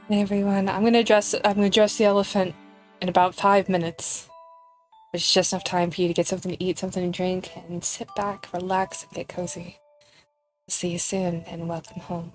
Hey everyone, I'm gonna dress the elephant in about 5 minutes. Which is just enough time for you to get something to eat, something to drink, and sit back, relax, and get cozy. See you soon, and welcome home.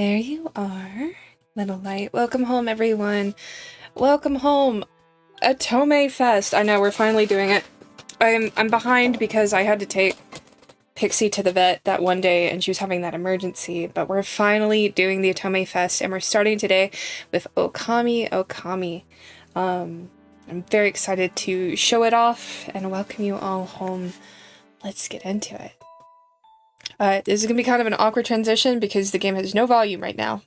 There you are, little light. Welcome home, everyone. Welcome home. Otome Fest. I know, we're finally doing it. I'm behind because I had to take Pixie to the vet that one day and she was having that emergency, but we're finally doing the Otome Fest and we're starting today with Okami. I'm very excited to show it off and welcome you all home. Let's get into it. This is going to be kind of an awkward transition because the game has no volume right now.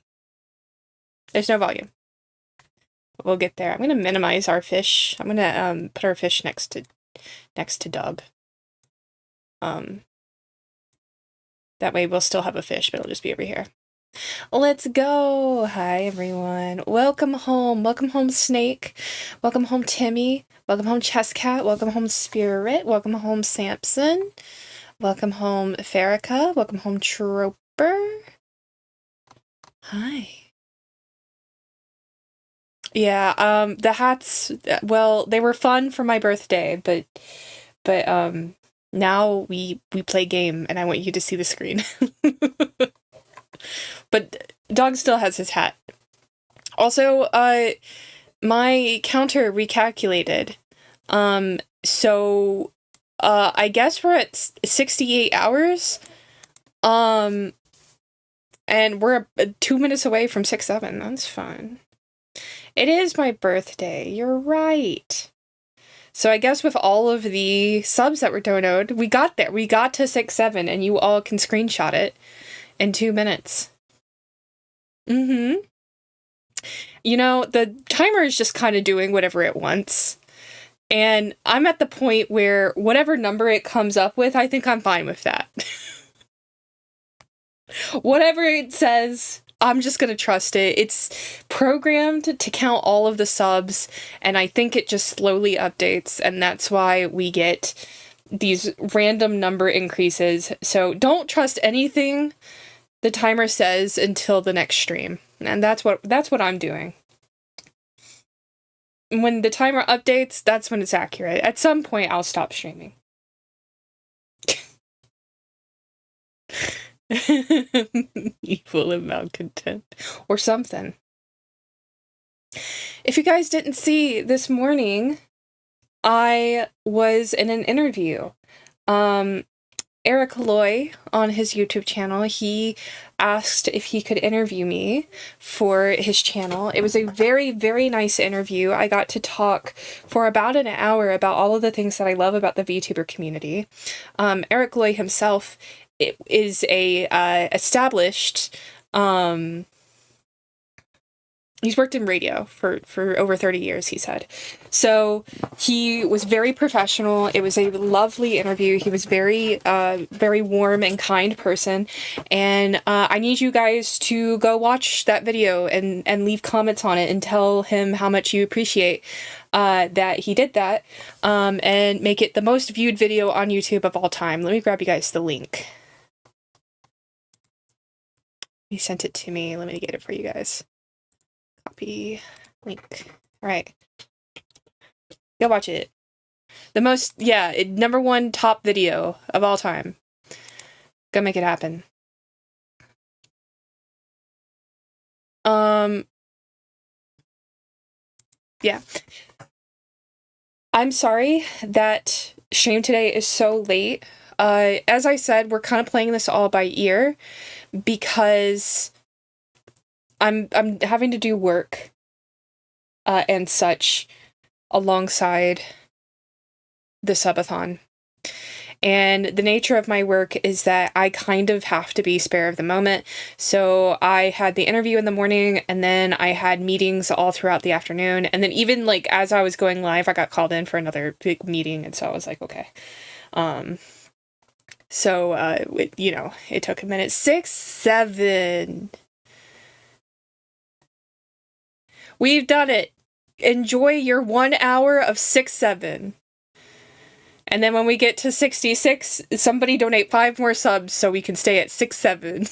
There's no volume. We'll get there. I'm going to minimize our fish. I'm going to put our fish next to Dub. That way we'll still have a fish, but it'll just be over here. Let's go! Hi, everyone. Welcome home. Welcome home, Snake. Welcome home, Timmy. Welcome home, Chesscat. Welcome home, Spirit. Welcome home, Samson. Welcome home, Farrakha. Welcome home, Trooper. Hi. Yeah, the hats, well, they were fun for my birthday, but now we play game and I want you to see the screen. But Dog still has his hat. Also, my counter recalculated. So I guess we're at 68 hours. And we're 2 minutes away from 6-7. That's fun. It is my birthday. You're right. So I guess with all of the subs that were donated, we got there. We got to 6-7, and you all can screenshot it in 2 minutes. You know, the timer is just kind of doing whatever it wants. And I'm at the point where whatever number it comes up with, I think I'm fine with that. Whatever it says, I'm just gonna trust it. It's programmed to count all of the subs, and I think it just slowly updates, and that's why we get these random number increases. So don't trust anything the timer says until the next stream. And that's what I'm doing. When the timer updates, that's when it's accurate. At some point, I'll stop streaming. Evil and malcontent. Or something. If you guys didn't see this morning, I was in an interview. Eric Loy on his YouTube channel, he asked if he could interview me for his channel. It was a very, very nice interview. I got to talk for about an hour about all of the things that I love about the VTuber community. Eric Loy himself is a established, he's worked in radio for over 30 years, he said. So he was very professional. It was a lovely interview. He was very, very warm and kind person. And I need you guys to go watch that video and leave comments on it and tell him how much you appreciate that he did that, and make it the most viewed video on YouTube of all time. Let me grab you guys the link. He sent it to me. Let me get it for you guys. Copy link. All right. Go watch it. The most, number one top video of all time. Go make it happen. Yeah. I'm sorry that stream today is so late. As I said, we're kind of playing this all by ear because I'm having to do work and such alongside the subathon. And the nature of my work is that I kind of have to be spare of the moment. So I had the interview in the morning, and then I had meetings all throughout the afternoon. And then even like as I was going live, I got called in for another big meeting. And so I was like, okay. It took a minute. 6-7. We've done it. Enjoy your 1 hour of 6-7. And then when we get to 66, somebody donate 5 more subs so we can stay at 6-7.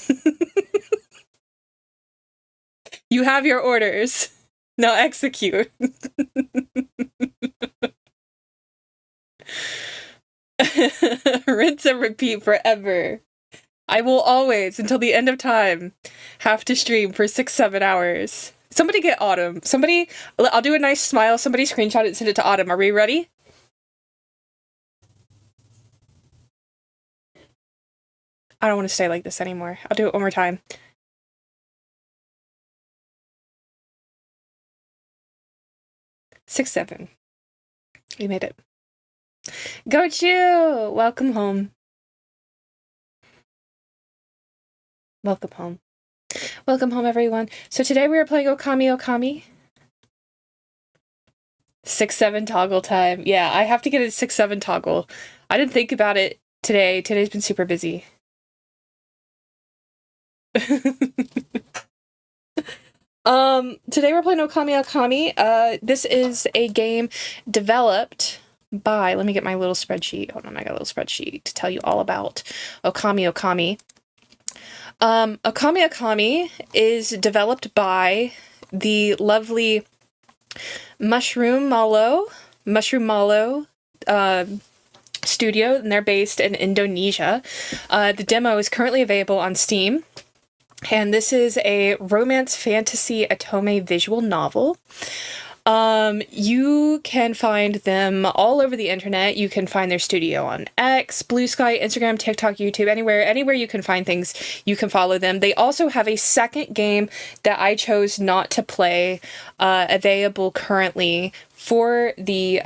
You have your orders. Now execute. Rinse and repeat forever. I will always, until the end of time, have to stream for 6-7 hours. Somebody get Autumn. Somebody, I'll do a nice smile. Somebody screenshot it and send it to Autumn. Are we ready? I don't want to stay like this anymore. I'll do it one more time. 6-7. We made it. Go Chew! Welcome home. Welcome home. Welcome home, everyone. So today we are playing Okami. 6-7 toggle time. Yeah, I have to get a 6-7 toggle. I didn't think about it today. Today's been super busy. Today we're playing Okami. This is a game developed by, let me get my little spreadsheet. Hold on, I got a little spreadsheet to tell you all about Okami. Okami is developed by the lovely Mushroom Malo studio, and they're based in Indonesia. The demo is currently available on Steam, and this is a romance fantasy Otome visual novel. You can find them all over the internet. You can find their studio on X, Blue Sky, Instagram, TikTok, YouTube, anywhere you can find things, you can follow them. They also have a second game that I chose not to play, available currently for the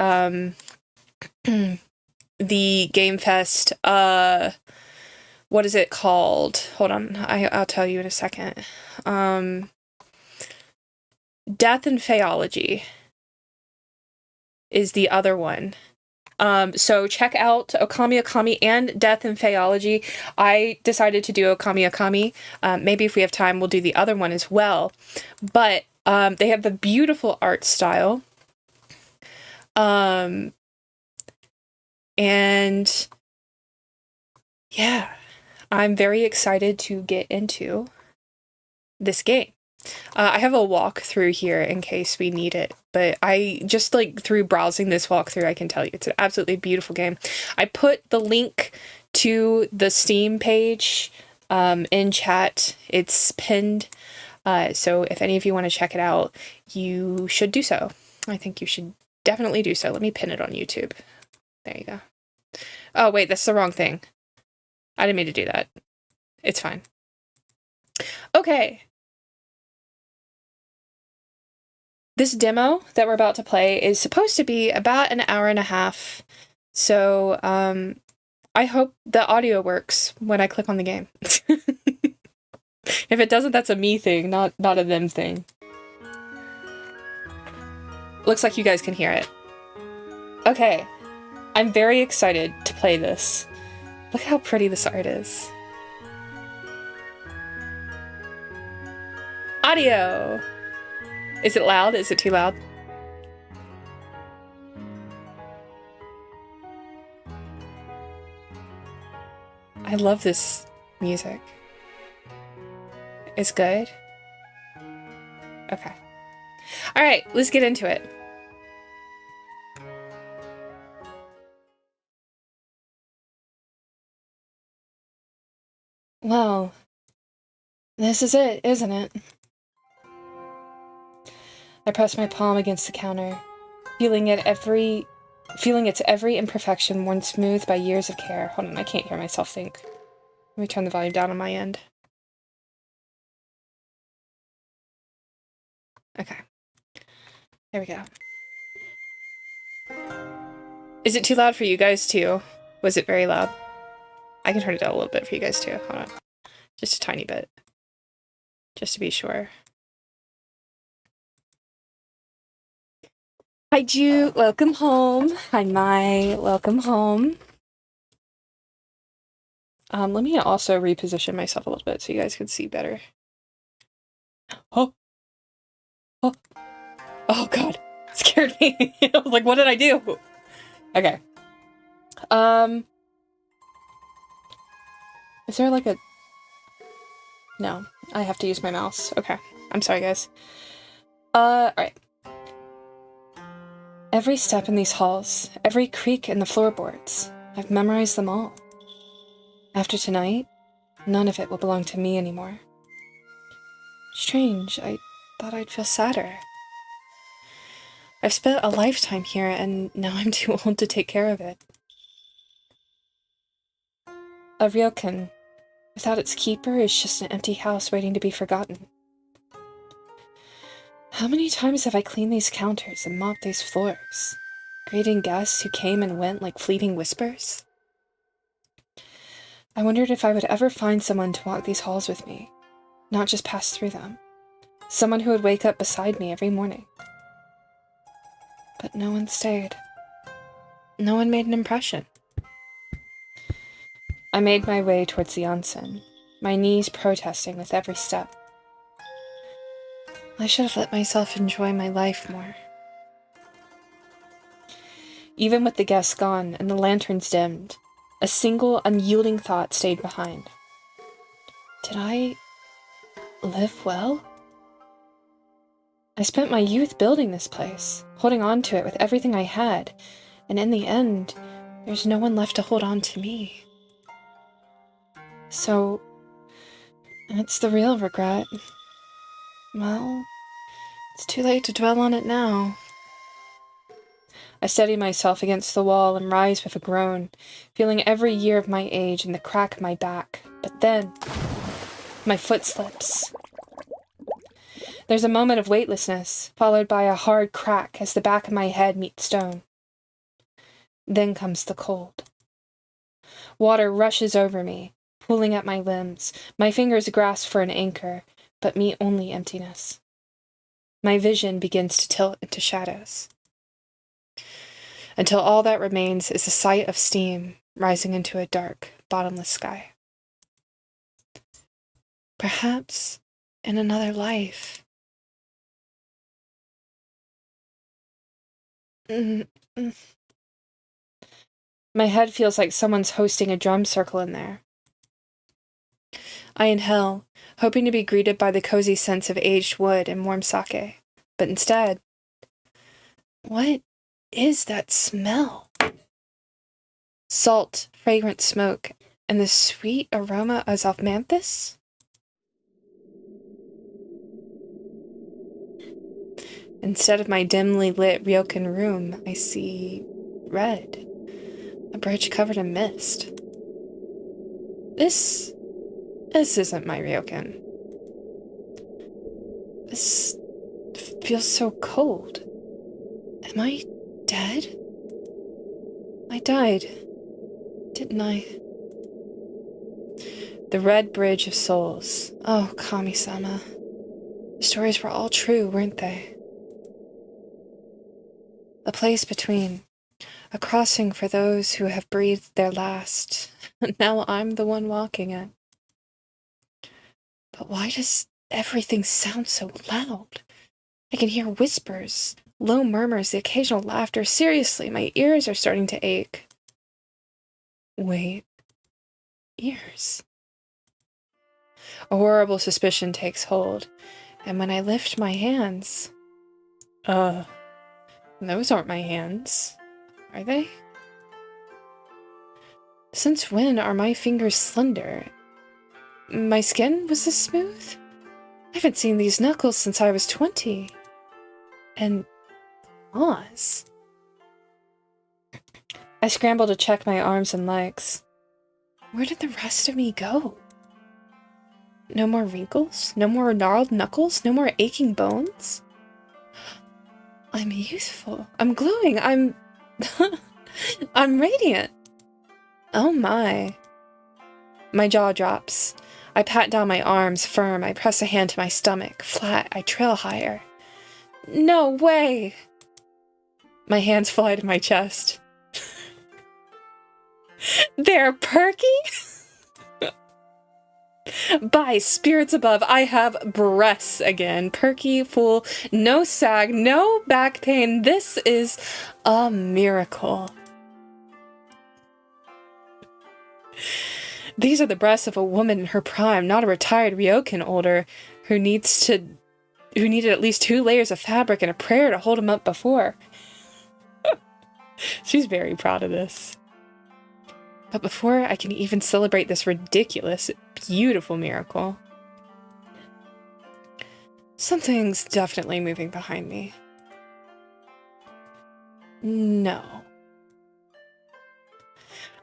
the Game Fest. What is it called? Hold on, I'll tell you in a second. Death and Phaeology is the other one. So check out Okami and Death and Phaeology. I decided to do Okami. Maybe if we have time, we'll do the other one as well. But they have the beautiful art style. And yeah, I'm very excited to get into this game. I have a walkthrough here in case we need it, but I just through browsing this walkthrough, I can tell you it's an absolutely beautiful game. I put the link to the Steam page in chat. It's pinned, so if any of you want to check it out, you should do so. I think you should definitely do so. Let me pin it on YouTube. There you go. Oh wait, that's the wrong thing. I didn't mean to do that. It's fine. Okay. This demo that we're about to play is supposed to be about an hour and a half, so I hope the audio works when I click on the game. If it doesn't, that's a me thing, not a them thing. Looks like you guys can hear it. Okay, I'm very excited to play this. Look how pretty this art is. Audio! Is it loud? Is it too loud? I love this music. It's good? Okay. Alright, let's get into it. Well, this is it, isn't it? I press my palm against the counter, feeling its every imperfection worn smooth by years of care. Hold on, I can't hear myself think. Let me turn the volume down on my end. Okay. There we go. Is it too loud for you guys too? Was it very loud? I can turn it down a little bit for you guys too. Hold on. Just a tiny bit. Just to be sure. Hi, Ju. Welcome home. Hi, Mai. Welcome home. Let me also reposition myself a little bit so you guys can see better. Oh. Oh. Oh, God. It scared me. I was like, what did I do? Okay. Is there like a... No. I have to use my mouse. Okay. I'm sorry, guys. Alright. Every step in these halls, every creak in the floorboards, I've memorized them all. After tonight, None of it will belong to me anymore. Strange, I thought I'd feel sadder. I've spent a lifetime here, and now I'm too old to take care of it. A ryokan, without its keeper, is just an empty house waiting to be forgotten. How many times have I cleaned these counters and mopped these floors, greeting guests who came and went like fleeting whispers? I wondered if I would ever find someone to walk these halls with me, not just pass through them. Someone who would wake up beside me every morning. But no one stayed. No one made an impression. I made my way towards the onsen, my knees protesting with every step. I should have let myself enjoy my life more. Even with the guests gone and the lanterns dimmed, a single unyielding thought stayed behind. Did I live well? I spent my youth building this place, holding on to it with everything I had, and in the end, there's no one left to hold on to me. So, that's the real regret. Well, it's too late to dwell on it now. I steady myself against the wall and rise with a groan, feeling every year of my age in the crack of my back. But then, my foot slips. There's a moment of weightlessness, followed by a hard crack as the back of my head meets stone. Then comes the cold. Water rushes over me, pulling at my limbs. My fingers grasp for an anchor, but meet only emptiness. My vision begins to tilt into shadows, until all that remains is a sight of steam rising into a dark, bottomless sky. Perhaps in another life. My head feels like someone's hosting a drum circle in there. I inhale, hoping to be greeted by the cozy scents of aged wood and warm sake. But instead, what is that smell? Salt, fragrant smoke, and the sweet aroma of osmanthus? Instead of my dimly lit ryokan room, I see red. A bridge covered in mist. This isn't my ryokan. This feels so cold. Am I dead? I died, didn't I? The Red Bridge of Souls. Oh, Kami-sama. The stories were all true, weren't they? A place between. A crossing for those who have breathed their last. Now I'm the one walking it. But why does everything sound so loud? I can hear whispers, low murmurs, the occasional laughter. Seriously, my ears are starting to ache. Wait. Ears. A horrible suspicion takes hold, and when I lift my hands... those aren't my hands. Are they? Since when are my fingers slender? My skin was this smooth? I haven't seen these knuckles since I was 20. And claws. I scramble to check my arms and legs. Where did the rest of me go? No more wrinkles? No more gnarled knuckles? No more aching bones? I'm youthful. I'm glowing. I'm radiant. Oh my. My jaw drops. I pat down my arms, firm. I press a hand to my stomach. Flat. I trail higher. No way! My hands fly to my chest. They're perky? By spirits above, I have breasts again. Perky, full, no sag, no back pain. This is a miracle. These are the breasts of a woman in her prime, not a retired ryokan older who needed at least 2 layers of fabric and a prayer to hold him up before. She's very proud of this. But before I can even celebrate this ridiculous, beautiful miracle, something's definitely moving behind me. No.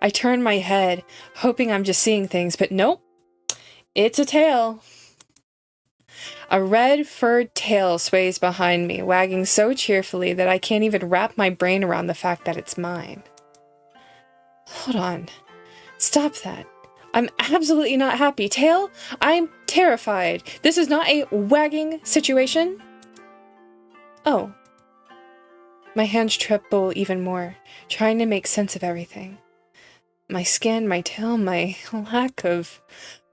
I turn my head, hoping I'm just seeing things, but nope. It's a tail. A red furred tail sways behind me, wagging so cheerfully that I can't even wrap my brain around the fact that it's mine. Hold on. Stop that. I'm absolutely not happy. Tail, I'm terrified. This is not a wagging situation. Oh. My hands tremble even more, trying to make sense of everything. My skin, my tail, my lack of...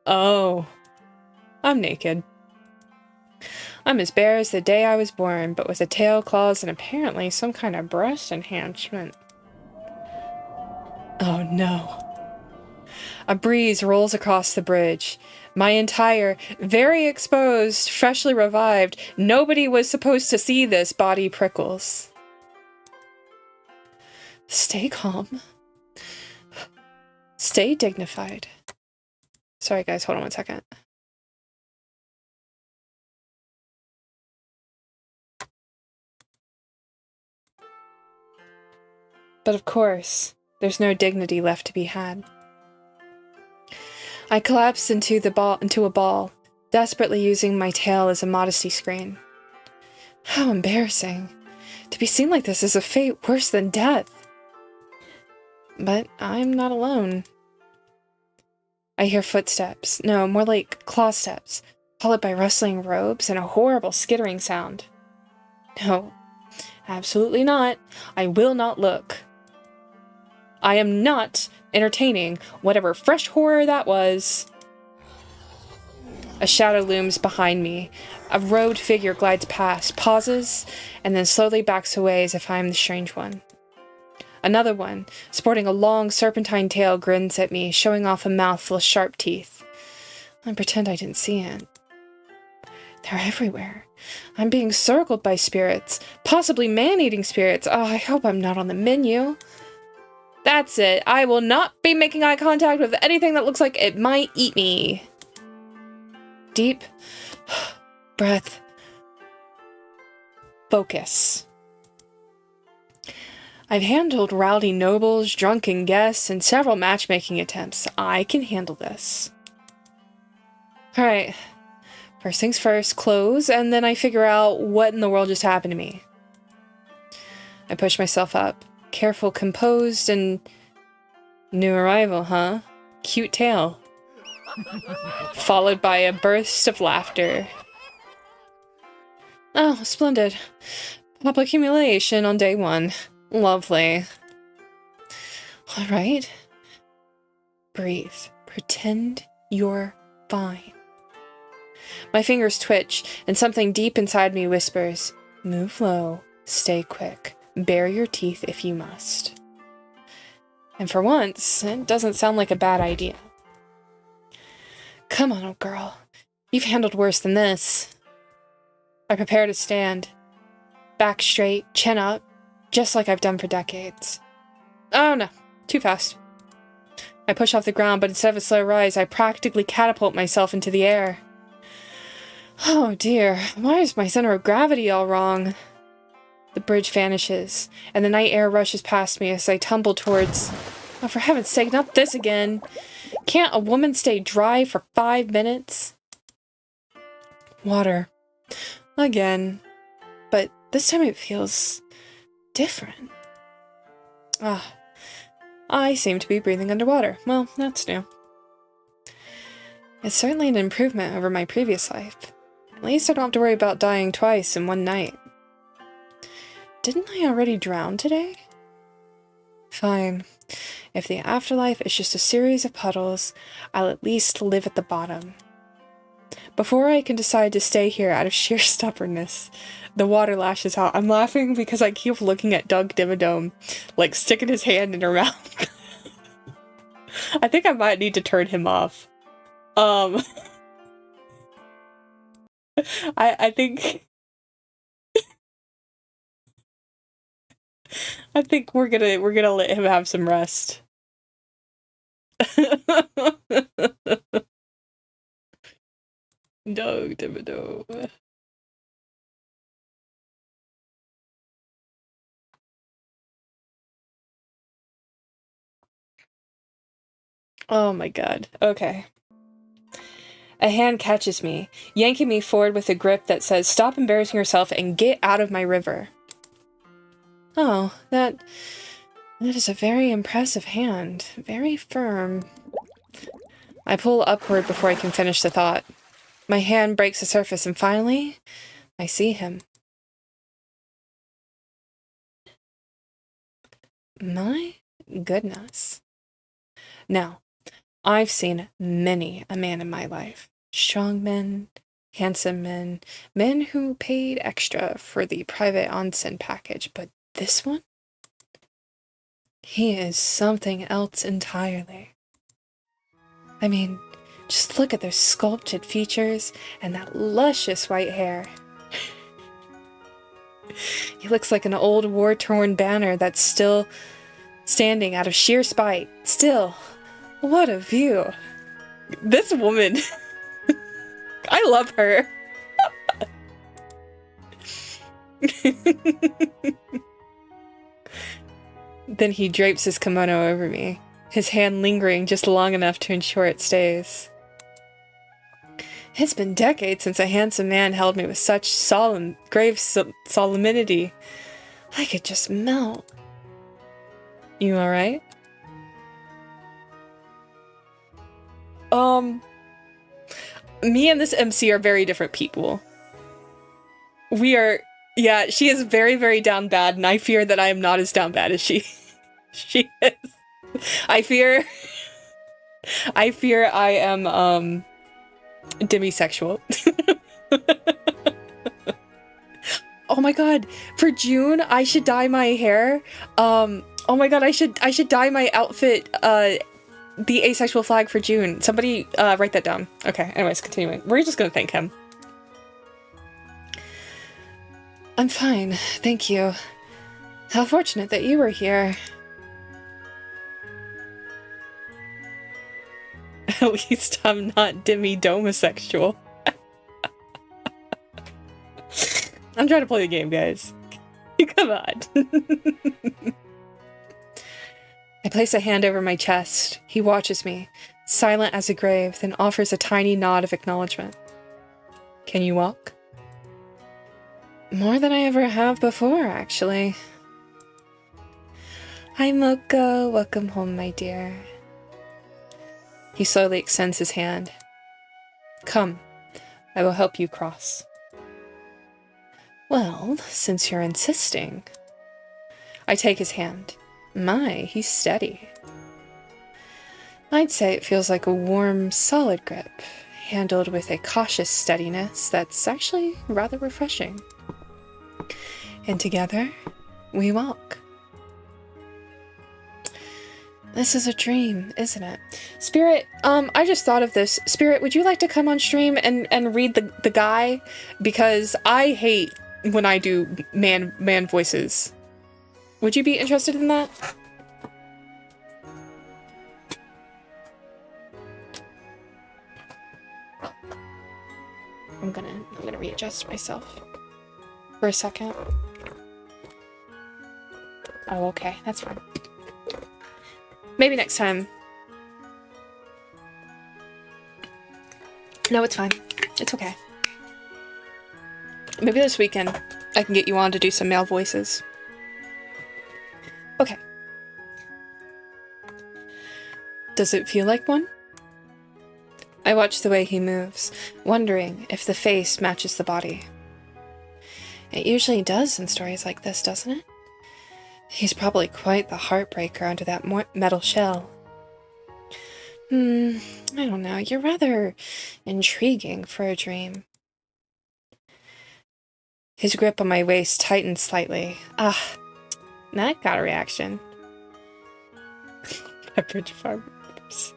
Oh. I'm naked. I'm as bare as the day I was born, but with a tail, claws, and apparently some kind of breast enhancement. Oh no. A breeze rolls across the bridge. My entire, very exposed, freshly revived, nobody was supposed to see this body prickles. Stay calm. Stay dignified. Sorry guys, hold on 1 second. But of course, there's no dignity left to be had. I collapse into a ball, desperately using my tail as a modesty screen. How embarrassing. To be seen like this is a fate worse than death. But I'm not alone. I hear footsteps. No, more like claw steps, followed by rustling robes and a horrible skittering sound. No, absolutely not. I will not look. I am not entertaining whatever fresh horror that was. A shadow looms behind me. A robed figure glides past, pauses, and then slowly backs away as if I am the strange one. Another one, sporting a long serpentine tail, grins at me, showing off a mouth full of sharp teeth. I pretend I didn't see it. They're everywhere. I'm being circled by spirits, possibly man-eating spirits. Oh, I hope I'm not on the menu. That's it. I will not be making eye contact with anything that looks like it might eat me. Deep breath. Focus. I've handled rowdy nobles, drunken guests, and several matchmaking attempts. I can handle this. Alright. First things first, close, and then I figure out what in the world just happened to me. I push myself up. Careful, composed, and... New arrival, huh? Cute tail. Followed by a burst of laughter. Oh, splendid. Public humiliation on day 1. Lovely. Alright. Breathe. Pretend you're fine. My fingers twitch, and something deep inside me whispers, move low, stay quick, bare your teeth if you must. And for once, it doesn't sound like a bad idea. Come on, old girl. You've handled worse than this. I prepare to stand. Back straight, chin up, just like I've done for decades. Oh no, too fast. I push off the ground, but instead of a slow rise, I practically catapult myself into the air. Oh dear, why is my center of gravity all wrong? The bridge vanishes, and the night air rushes past me as I tumble towards... Oh, for heaven's sake, not this again! Can't a woman stay dry for 5 minutes? Water. Again. But this time it feels... different. Ah. I seem to be breathing underwater. Well, that's new. It's certainly an improvement over my previous life. At least I don't have to worry about dying twice in one night. Didn't I already drown today? Fine. If the afterlife is just a series of puddles, I'll at least live at the bottom. Before I can decide to stay here out of sheer stubbornness, the water lashes out. I'm laughing because I keep looking at Doug Dimmadome, like sticking his hand in her mouth. I think I might need to turn him off. I think I think we're gonna let him have some rest. No, no. Oh my god. Okay. A hand catches me, yanking me forward with a grip that says, "Stop embarrassing yourself and get out of my river." Oh, that is a very impressive hand. Very firm. I pull upward before I can finish the thought. My hand breaks the surface and finally, I see him. My goodness. Now, I've seen many a man in my life. Strong men, handsome men, men who paid extra for the private onsen package, but this one? He is something else entirely. I mean, just look at those sculpted features and that luscious white hair. He looks like an old war-torn banner that's still standing out of sheer spite. Still, what a view. This woman, I love her. Then he drapes his kimono over me, his hand lingering just long enough to ensure it stays. It's been decades since a handsome man held me with such grave solemnity. I could just melt. You alright? Me and this MC are very different people. We are, yeah, she is very, very down bad, and I fear that I am not as down bad as she is. I fear I am, demisexual. Oh my god, for June, I should dye my hair. Oh my god, I should dye my outfit, the asexual flag for June. Somebody, write that down. Okay, anyways, continuing. We're just gonna thank him. I'm fine, thank you. How fortunate that you were here. At least I'm not demi-domosexual. I'm trying to play the game, guys. Come on. I place a hand over my chest. He watches me, silent as a grave, then offers a tiny nod of acknowledgement. Can you walk? More than I ever have before, actually. Hi, Moko. Welcome home, my dear. He slowly extends his hand. Come, I will help you cross. Well, since you're insisting. I take his hand. My, he's steady. I'd say it feels like a warm, solid grip, handled with a cautious steadiness that's actually rather refreshing. And together, we walk. This is a dream, isn't it? Spirit, I just thought of this. Spirit, would you like to come on stream and read the guy? Because I hate when I do man voices. Would you be interested in that? I'm gonna readjust myself for a second. Oh, okay, that's fine. Maybe next time. No, it's fine. It's okay. Maybe this weekend I can get you on to do some male voices. Okay. Does it feel like one? I watch the way he moves, wondering if the face matches the body. It usually does in stories like this, doesn't it? He's probably quite the heartbreaker under that metal shell. I don't know. You're rather intriguing for a dream. His grip on my waist tightened slightly. Ah, that got a reaction. Pepperidge Farmers.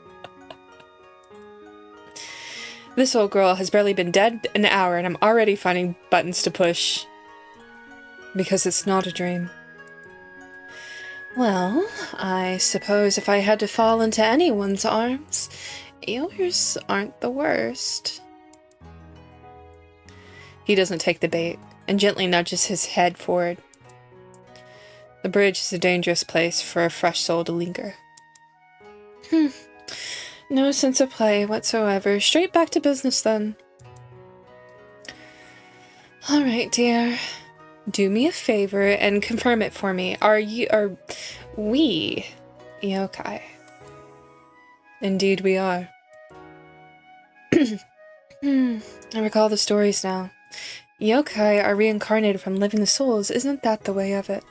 This old girl has barely been dead an hour and I'm already finding buttons to push. Because it's not a dream. Well, I suppose if I had to fall into anyone's arms, yours aren't the worst. He doesn't take the bait and gently nudges his head forward. The bridge is a dangerous place for a fresh soul to linger. No sense of play whatsoever. Straight back to business then. Alright, dear. Do me a favor and confirm it for me. Are we yokai? Indeed we are. I recall the stories now. Yokai are reincarnated from living souls. Isn't that the way of it?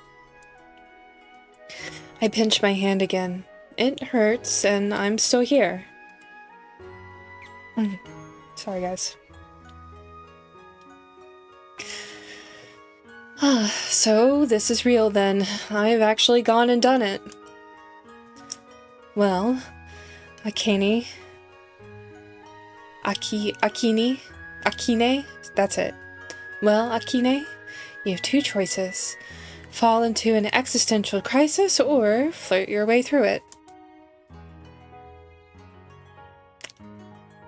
I pinch my hand again. It hurts, and I'm still here. Sorry, guys. So this is real then. I've actually gone and done it. Well, Akane, Akine, that's it. Well, Akine, you have two choices. Fall into an existential crisis or flirt your way through it.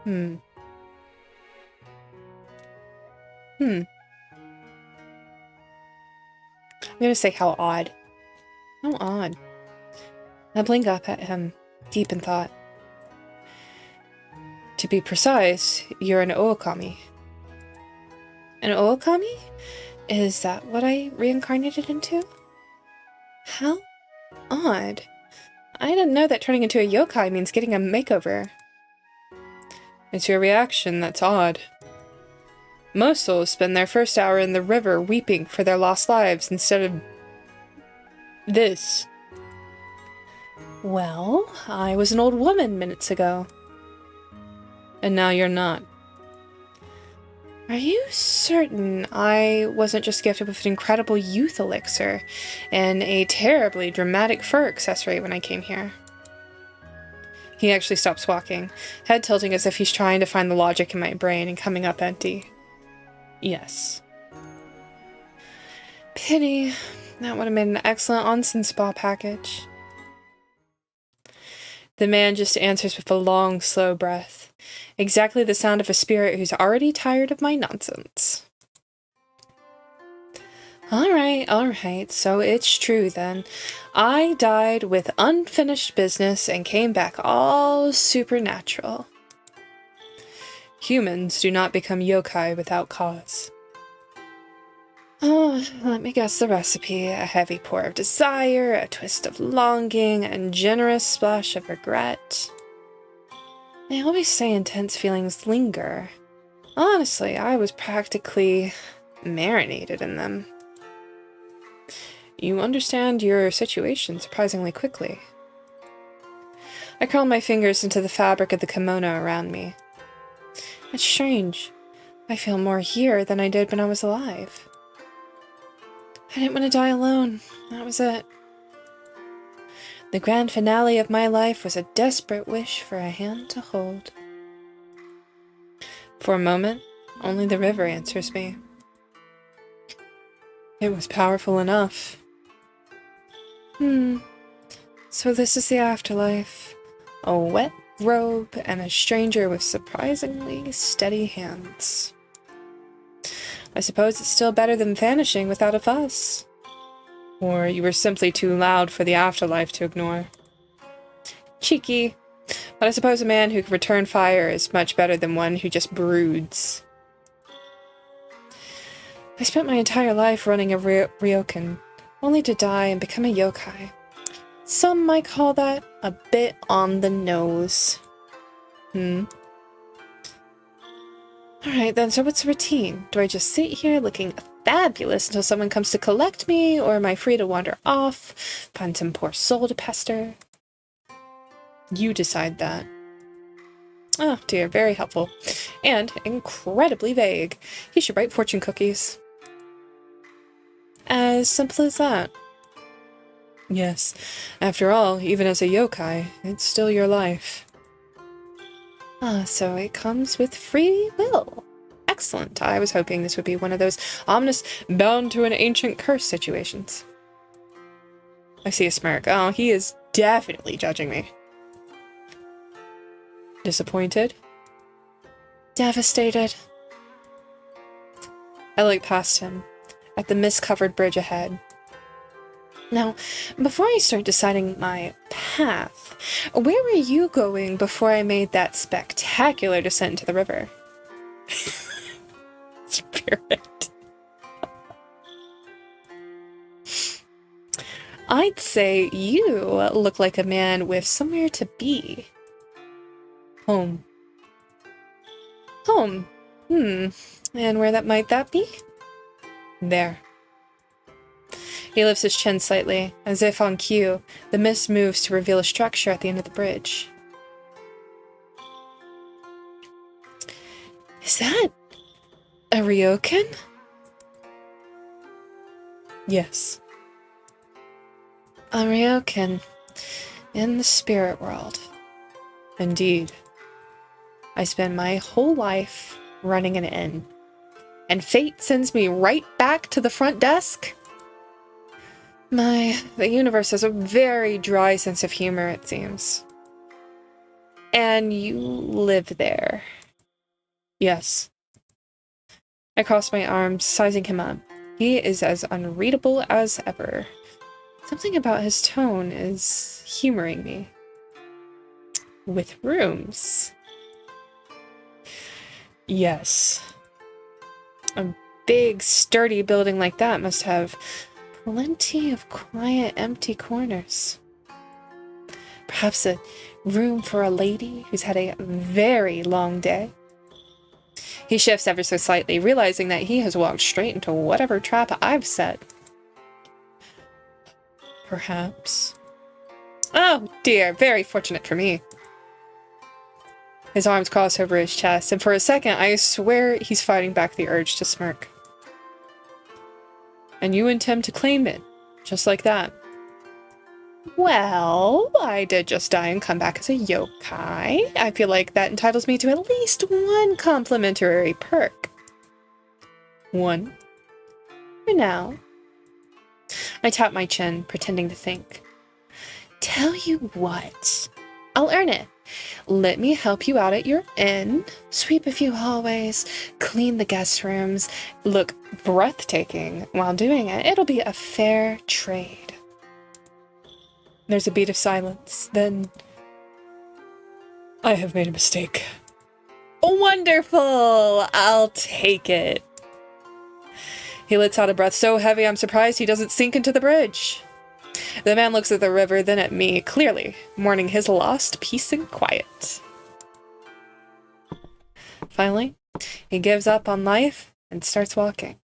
I'm gonna say how odd. How odd. I blink up at him, deep in thought. To be precise, you're an Okami. An Okami? Is that what I reincarnated into? How odd. I didn't know that turning into a yokai means getting a makeover. It's your reaction that's odd. Most souls spend their first hour in the river weeping for their lost lives instead of this. Well, I was an old woman minutes ago. And now you're not. Are you certain I wasn't just gifted with an incredible youth elixir and a terribly dramatic fur accessory when I came here? He actually stops walking, head tilting as if he's trying to find the logic in my brain and coming up empty. Yes. Pity. That would have made an excellent onsen spa package. The man just answers with a long, slow breath. Exactly the sound of a spirit who's already tired of my nonsense. Alright, so it's true then. I died with unfinished business and came back all supernatural. Humans do not become yokai without cause. Oh, let me guess the recipe. A heavy pour of desire, a twist of longing, and generous splash of regret. They always say intense feelings linger. Honestly, I was practically marinated in them. You understand your situation surprisingly quickly. I curl my fingers into the fabric of the kimono around me. It's strange. I feel more here than I did when I was alive. I didn't want to die alone. That was it. The grand finale of my life was a desperate wish for a hand to hold. For a moment, only the river answers me. It was powerful enough. So this is the afterlife. A wet robe and a stranger with surprisingly steady hands. I suppose it's still better than vanishing without a fuss. Or you were simply too loud for the afterlife to ignore. Cheeky. But I suppose a man who can return fire is much better than one who just broods. I spent my entire life running a ryokan, only to die and become a yokai. Some might call that a bit on the nose. Alright then, so what's the routine? Do I just sit here looking fabulous until someone comes to collect me, or am I free to wander off, find some poor soul to pester? You decide that. Oh dear, very helpful. And incredibly vague. He should write fortune cookies. As simple as that. Yes, after all, even as a yokai, it's still your life. So it comes with free will. Excellent. I was hoping this would be one of those ominous, bound to an ancient curse situations. I see a smirk. Oh, he is definitely judging me. Disappointed? Devastated. I look past him, at the mist-covered bridge ahead. Now, before I start deciding my path, where were you going before I made that spectacular descent into the river? Spirit. I'd say you look like a man with somewhere to be. Home. Home. And where might that be? There. He lifts his chin slightly, as if on cue. The mist moves to reveal a structure at the end of the bridge. Is that a ryokan? Yes. A ryokan in the spirit world. Indeed. I spend my whole life running an inn, and fate sends me right back to the front desk? The universe has a very dry sense of humor, it seems. And you live there. Yes. I cross my arms, sizing him up. He is as unreadable as ever. Something about his tone is humoring me. With rooms. Yes. A big, sturdy building like that must have plenty of quiet, empty corners. Perhaps a room for a lady who's had a very long day. He shifts ever so slightly, realizing that he has walked straight into whatever trap I've set. Perhaps. Oh dear, very fortunate for me. His arms cross over his chest, and for a second I swear he's fighting back the urge to smirk. And you intend to claim it, just like that. Well, I did just die and come back as a yokai. I feel like that entitles me to at least one complimentary perk. One. For now. I tap my chin, pretending to think. Tell you what. I'll earn it. Let me help you out at your inn, sweep a few hallways, clean the guest rooms, look breathtaking while doing it. It'll be a fair trade. There's a beat of silence, then... I have made a mistake. Wonderful! I'll take it. He lets out a breath so heavy I'm surprised he doesn't sink into the bridge. The man looks at the river, then at me, clearly mourning his lost peace and quiet. Finally, he gives up on life and starts walking.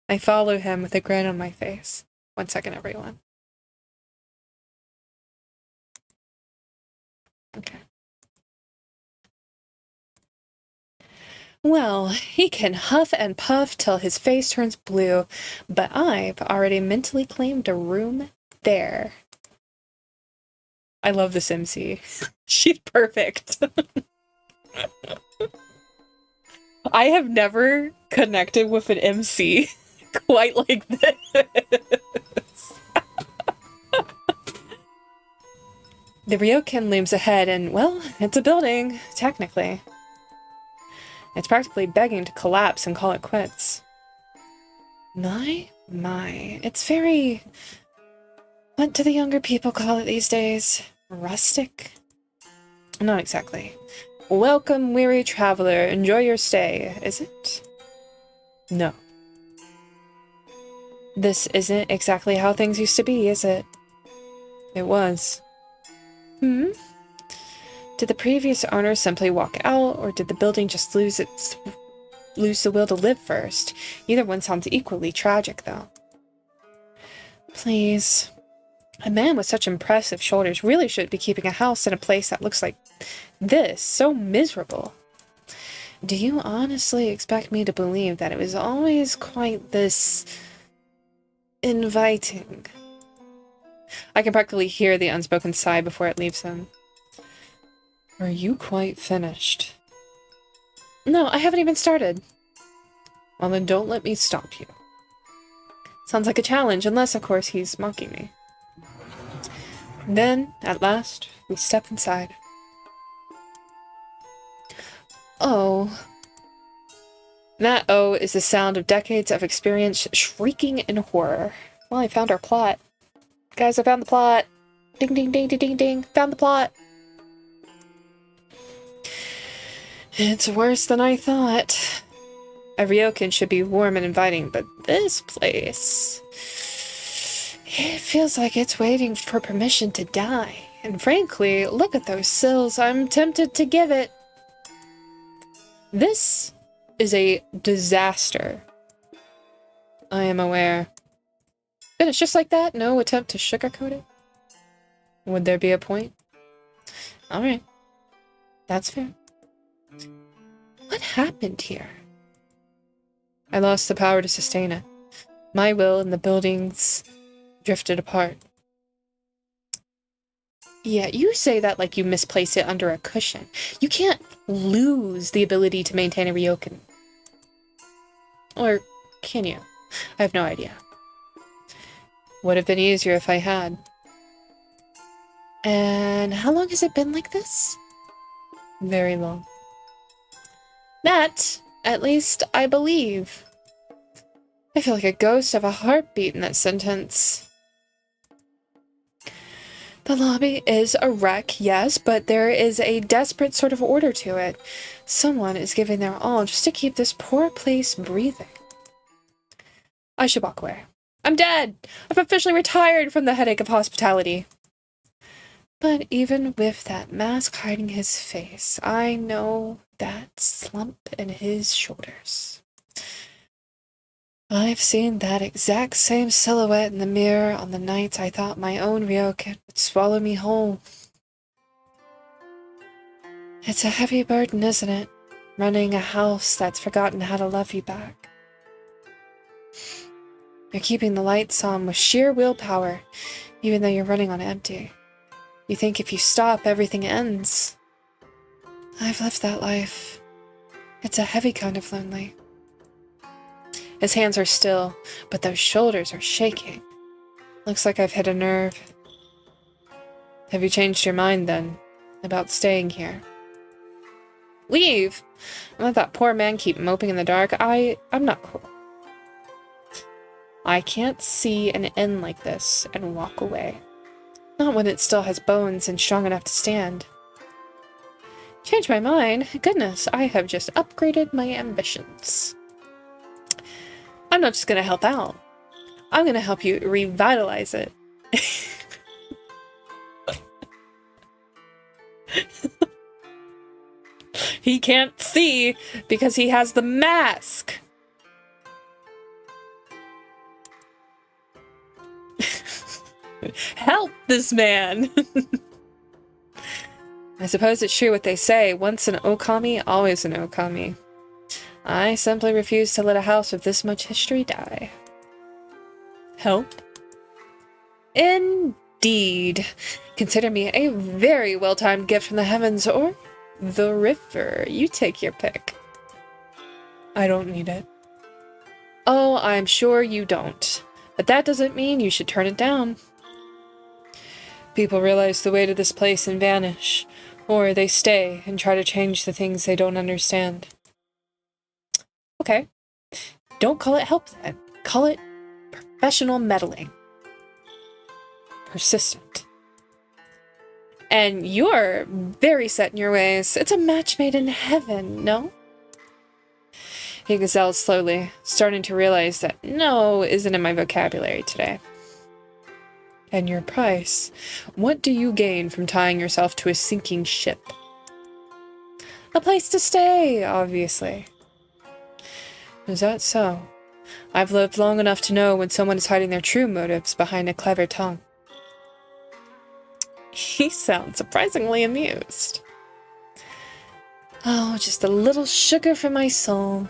I follow him with a grin on my face. 1 second, everyone. Okay. Well, he can huff and puff till his face turns blue, but I've already mentally claimed a room there. I love this MC. She's perfect. I have never connected with an MC quite like this. The ryokan looms ahead and, well, it's a building, technically. It's practically begging to collapse and call it quits. My, it's very... What do the younger people call it these days? Rustic? Not exactly. Welcome, weary traveler. Enjoy your stay, is it? No. This isn't exactly how things used to be, is it? It was. Did the previous owner simply walk out, or did the building just lose the will to live first? Either one sounds equally tragic, though. Please. A man with such impressive shoulders really should be keeping a house in a place that looks like this, so miserable. Do you honestly expect me to believe that it was always quite this... inviting? I can practically hear the unspoken sigh before it leaves him. Are you quite finished? No, I haven't even started. Well, then don't let me stop you. Sounds like a challenge, unless, of course, he's mocking me. Then, at last, we step inside. Oh. That oh is the sound of decades of experience shrieking in horror. Well, I found our plot. Guys, I found the plot. Ding, ding, ding, ding, ding, ding. Found the plot. It's worse than I thought. A ryokan should be warm and inviting, but this place... It feels like it's waiting for permission to die. And frankly, look at those sills. I'm tempted to give it. This is a disaster. I am aware. Finished just like that? No attempt to sugarcoat it? Would there be a point? Alright. That's fair. What happened here? I lost the power to sustain it. My will and the buildings drifted apart. Yeah, you say that like you misplaced it under a cushion. You can't lose the ability to maintain a ryokan. Or can you? I have no idea. Would have been easier if I had. And how long has it been like this? Very long. That, at least, I believe. I feel like a ghost of a heartbeat in that sentence. The lobby is a wreck, yes, but there is a desperate sort of order to it. Someone is giving their all just to keep this poor place breathing. I should walk away. I'm dead! I've officially retired from the headache of hospitality. But even with that mask hiding his face, I know that slump in his shoulders. I've seen that exact same silhouette in the mirror on the nights I thought my own ryokan would swallow me whole. It's a heavy burden, isn't it? Running a house that's forgotten how to love you back. You're keeping the lights on with sheer willpower, even though you're running on empty. You think if you stop, everything ends. I've lived that life. It's a heavy kind of lonely. His hands are still, but those shoulders are shaking. Looks like I've hit a nerve. Have you changed your mind, then, about staying here? Leave! Let that poor man keep moping in the dark. I'm not cool. I can't see an end like this and walk away. Not when it still has bones and strong enough to stand. Change my mind? Goodness, I have just upgraded my ambitions. I'm not just gonna help out. I'm gonna help you revitalize it. He can't see because he has the mask. Help this man. I suppose it's true what they say. Once an Okami, always an Okami. I simply refuse to let a house with this much history die. Help? Indeed. Consider me a very well-timed gift from the heavens, or the river. You take your pick. I don't need it. Oh, I'm sure you don't. But that doesn't mean you should turn it down. People realize the weight of this place and vanish, or they stay and try to change the things they don't understand. Okay. Don't call it help then. Call it professional meddling. Persistent. And you're very set in your ways. It's a match made in heaven, no? He gazelles slowly, starting to realize that no isn't in my vocabulary today. And your price? What do you gain from tying yourself to a sinking ship? A place to stay, obviously. Is that so? I've lived long enough to know when someone is hiding their true motives behind a clever tongue. He sounds surprisingly amused. Oh, just a little sugar for my soul.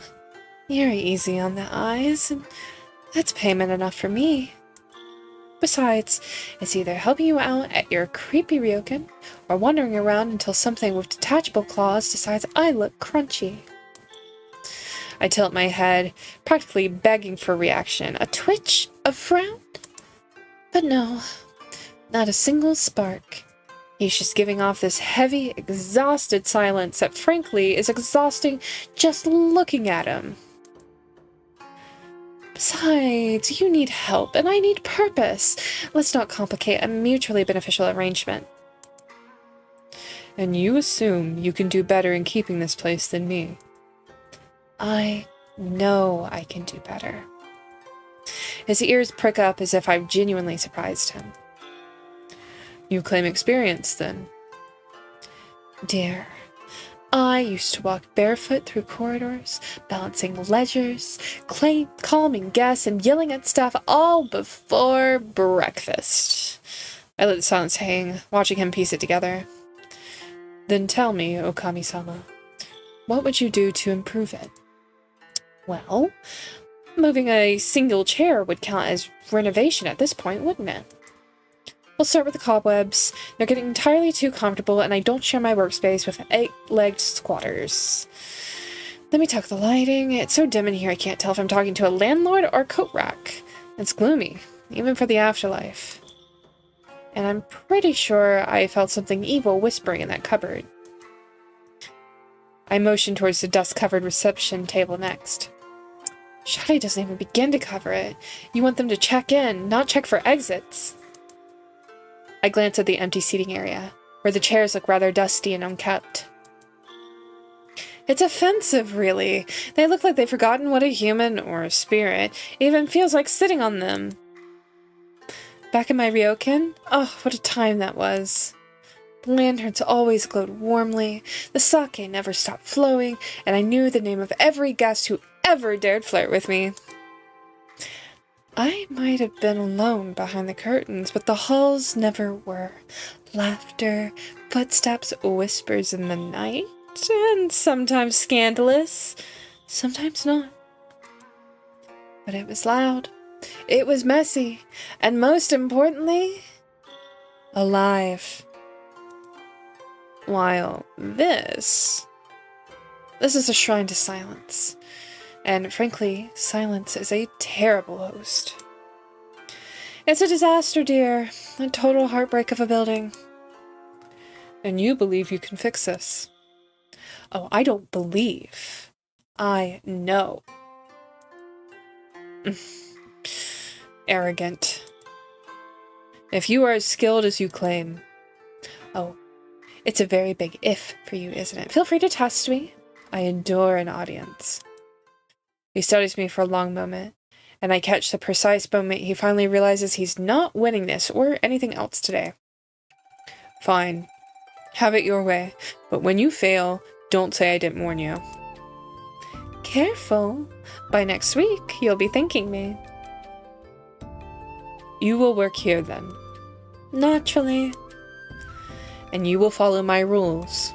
You're easy on the eyes, and that's payment enough for me. Besides, it's either helping you out at your creepy ryokan, or wandering around until something with detachable claws decides I look crunchy. I tilt my head, practically begging for reaction. A twitch? A frown? But no. Not a single spark. He's just giving off this heavy, exhausted silence that frankly is exhausting just looking at him. Besides, you need help, and I need purpose. Let's not complicate a mutually beneficial arrangement. And you assume you can do better in keeping this place than me. I know I can do better. His ears prick up as if I've genuinely surprised him. You claim experience, then? Dear, I used to walk barefoot through corridors, balancing ledgers, calming guests, and yelling at staff all before breakfast. I let the silence hang, watching him piece it together. Then tell me, Okami-sama, what would you do to improve it? Well, moving a single chair would count as renovation at this point, wouldn't it? We'll start with the cobwebs. They're getting entirely too comfortable, and I don't share my workspace with 8-legged squatters. Let me tuck the lighting. It's so dim in here I can't tell if I'm talking to a landlord or a coat rack. It's gloomy, even for the afterlife. And I'm pretty sure I felt something evil whispering in that cupboard. I motioned towards the dust-covered reception table next. Shadi doesn't even begin to cover it. You want them to check in, not check for exits. I glance at the empty seating area, where the chairs look rather dusty and unkept. It's offensive, really. They look like they've forgotten what a human, or a spirit, even feels like sitting on them. Back in my ryokan? Oh, what a time that was. The lanterns always glowed warmly, the sake never stopped flowing, and I knew the name of every guest who ever dared flirt with me. I might have been alone behind the curtains, but the halls never were. Laughter, footsteps, whispers in the night, and sometimes scandalous, sometimes not. But it was loud, it was messy, and most importantly, alive. While this is a shrine to silence. And frankly, silence is a terrible host. It's a disaster, dear. A total heartbreak of a building. And you believe you can fix this? Oh, I don't believe. I know. Arrogant. If you are as skilled as you claim. Oh, it's a very big if for you, isn't it? Feel free to test me. I adore an audience. He studies me for a long moment, and I catch the precise moment he finally realizes he's not winning this or anything else today. Fine. Have it your way, but when you fail, don't say I didn't warn you. Careful. By next week, you'll be thanking me. You will work here then. Naturally. And you will follow my rules.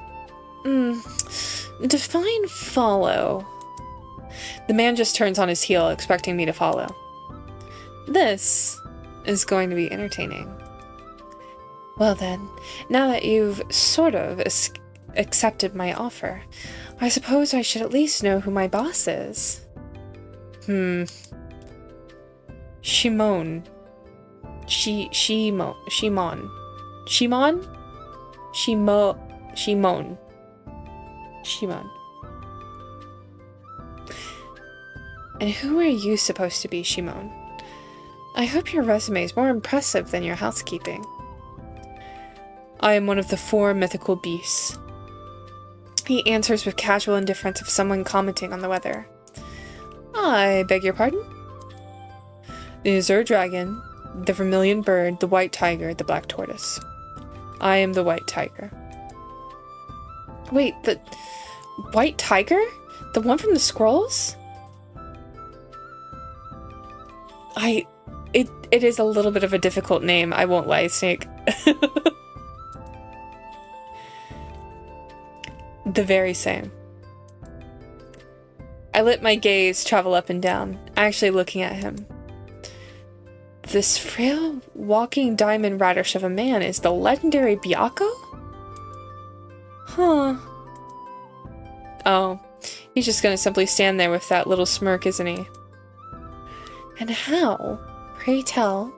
Define follow. The man just turns on his heel, expecting me to follow. This is going to be entertaining. Well then, now that you've sort of accepted my offer, I suppose I should at least know who my boss is. Shimon. Shimon. And who are you supposed to be, Shimon? I hope your resume is more impressive than your housekeeping. I am one of the 4 mythical beasts. He answers with casual indifference of someone commenting on the weather. I beg your pardon? The azure dragon, the vermilion bird, the white tiger, the black tortoise. I am the white tiger. Wait, the white tiger? The one from the scrolls? It is a little bit of a difficult name, I won't lie, Snake. The very same. I let my gaze travel up and down, actually looking at him. This frail, walking diamond radish of a man is the legendary Byakko? Huh. Oh, he's just gonna simply stand there with that little smirk, isn't he? And how, Pray tell,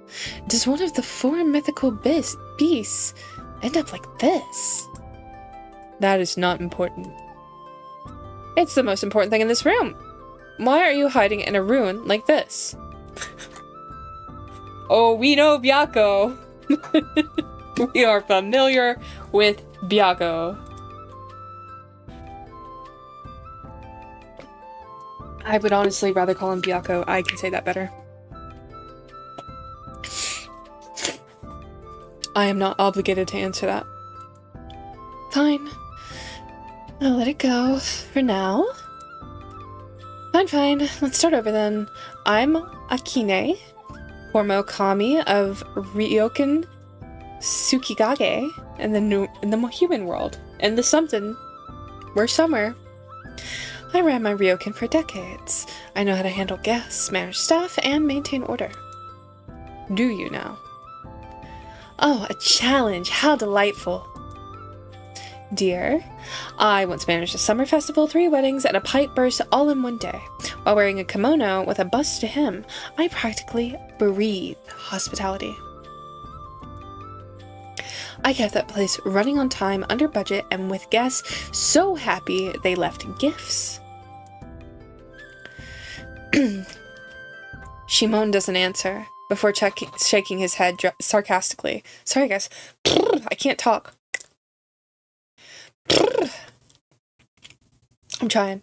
does one of the 4 mythical beasts end up like this? That is not important. It's the most important thing in this room. Why are you hiding in a ruin like this? Oh, we know Byakko. We are familiar with Byakko. I would honestly rather call him Byakko. I can say that better. I am not obligated to answer that. Fine. I'll let it go for now. Fine. Let's start over then. I'm Akine, former Okami of Ryokan Tsukigage in the human world. In the something. We're somewhere. I ran my Ryokan for decades. I know how to handle guests, manage staff, and maintain order. Do you now? Oh, a challenge! How delightful! Dear, I once managed a summer festival, 3 weddings, and a pipe burst all in one day. While wearing a kimono with a bust to him, I practically breathed hospitality. I kept that place running on time, under budget, and with guests so happy they left gifts. Shimon doesn't answer, before shaking his head sarcastically. Sorry guys, I can't talk. I'm trying.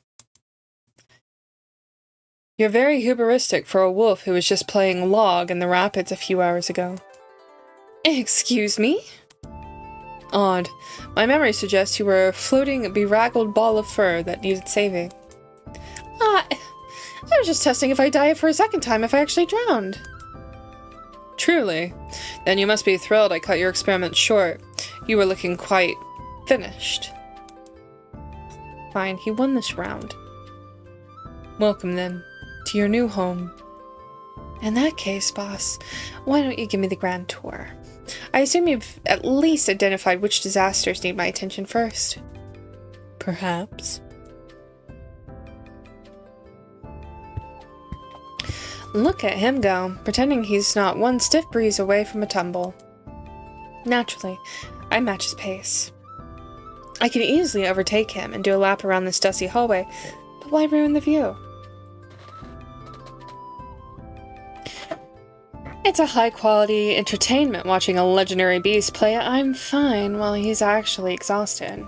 You're very hubristic for a wolf who was just playing log in the rapids a few hours ago. Excuse me? Odd. My memory suggests you were a floating, bedraggled ball of fur that needed saving. I was just testing if I die for a second time if I actually drowned. Truly? Then you must be thrilled I cut your experiment short. You were looking quite finished. Fine, he won this round. Welcome, then, to your new home. In that case, boss, why don't you give me the grand tour? I assume you've at least identified which disasters need my attention first. Perhaps. Look at him go, pretending he's not one stiff breeze away from a tumble. Naturally, I match his pace. I can easily overtake him and do a lap around this dusty hallway, but why ruin the view? It's a high-quality entertainment watching a legendary beast play I'm fine while he's actually exhausted.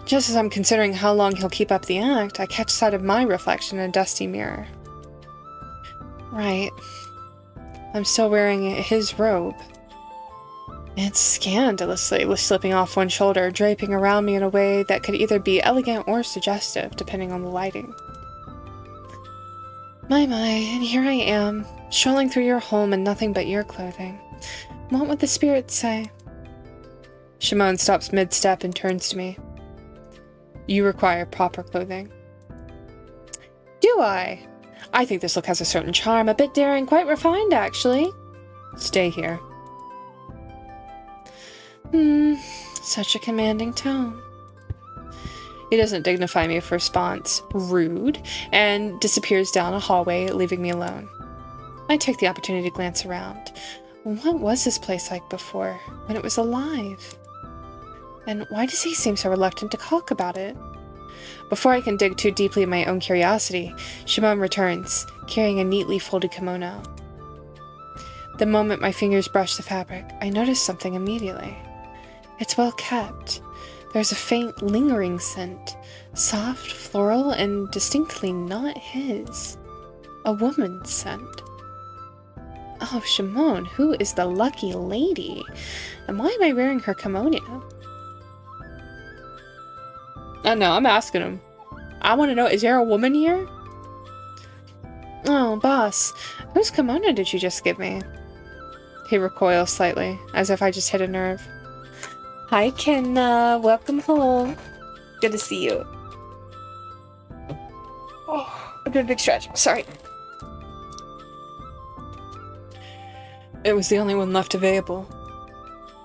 Just as I'm considering how long he'll keep up the act, I catch sight of my reflection in a dusty mirror. Right. I'm still wearing his robe. It's scandalously slipping off one shoulder, draping around me in a way that could either be elegant or suggestive, depending on the lighting. My, and here I am, strolling through your home in nothing but your clothing. What would the spirits say? Shimon stops mid-step and turns to me. You require proper clothing. Do I? I think this look has a certain charm, a bit daring, quite refined, actually. Stay here. Such a commanding tone. He doesn't dignify me with response, rude, and disappears down a hallway, leaving me alone. I take the opportunity to glance around. What was this place like before, when it was alive? And why does he seem so reluctant to talk about it? Before I can dig too deeply in my own curiosity, Shimon returns, carrying a neatly folded kimono. The moment my fingers brush the fabric, I notice something immediately. It's well kept. There's a faint, lingering scent, soft, floral, and distinctly not his. A woman's scent. Oh, Shimon, who is the lucky lady? And why am I wearing her kimono? I know, I'm asking him. I want to know, is there a woman here? Oh, boss, whose kimono did you just give me? He recoils slightly, as if I just hit a nerve. Hi, Kenna. Welcome home. Good to see you. Oh, I'm doing a big stretch. Sorry. It was the only one left available.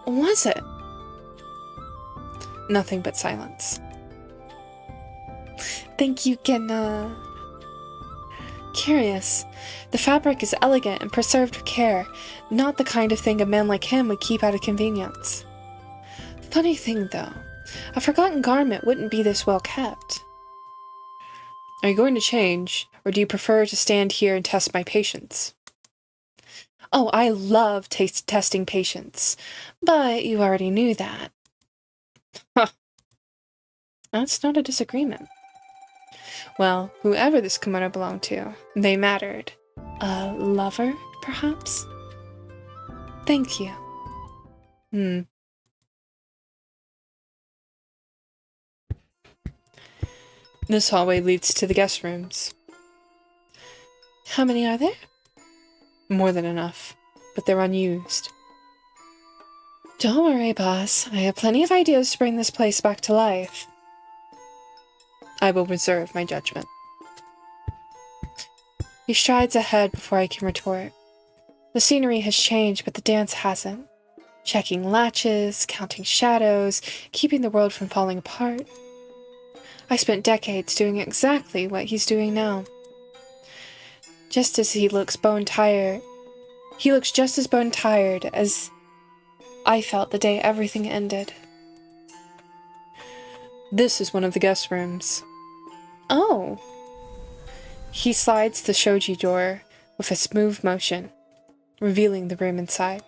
Was it? Nothing but silence. Thank you, Kenna. Curious. The fabric is elegant and preserved with care, not the kind of thing a man like him would keep out of convenience. Funny thing, though. A forgotten garment wouldn't be this well kept. Are you going to change, or do you prefer to stand here and test my patience? Oh, I love testing patience, but you already knew that. Huh. That's not a disagreement. Well, whoever this kimono belonged to, they mattered. A lover, perhaps? Thank you. This hallway leads to the guest rooms. How many are there? More than enough, but they're unused. Don't worry, boss. I have plenty of ideas to bring this place back to life. I will reserve my judgment. He strides ahead before I can retort. The scenery has changed, but the dance hasn't. Checking latches, counting shadows, keeping the world from falling apart. I spent decades doing exactly what he's doing now. Just as he looks bone-tired. He looks just as bone-tired as I felt the day everything ended. This is one of the guest rooms. Oh. He slides the shoji door with a smooth motion, revealing the room inside.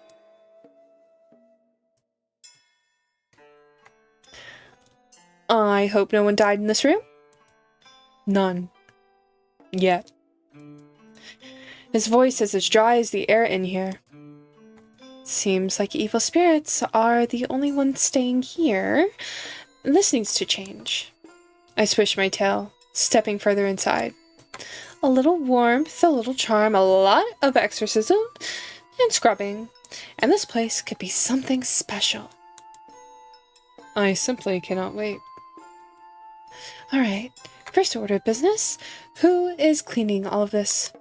I hope no one died in this room? None. Yet. His voice is as dry as the air in here. Seems like evil spirits are the only ones staying here. This needs to change. I swish my tail, stepping further inside. A little warmth, a little charm, a lot of exorcism, and scrubbing. And this place could be something special. I simply cannot wait. Alright, first order of business. Who is cleaning all of this?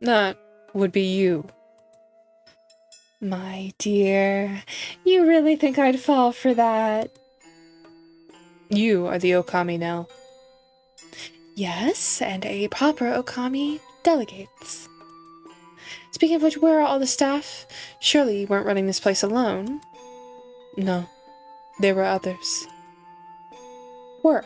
That would be you. My dear, you really think I'd fall for that? You are the Okami now. Yes, and a proper Okami delegates. Speaking of which, where are all the staff? Surely you weren't running this place alone? No, there were others. Were.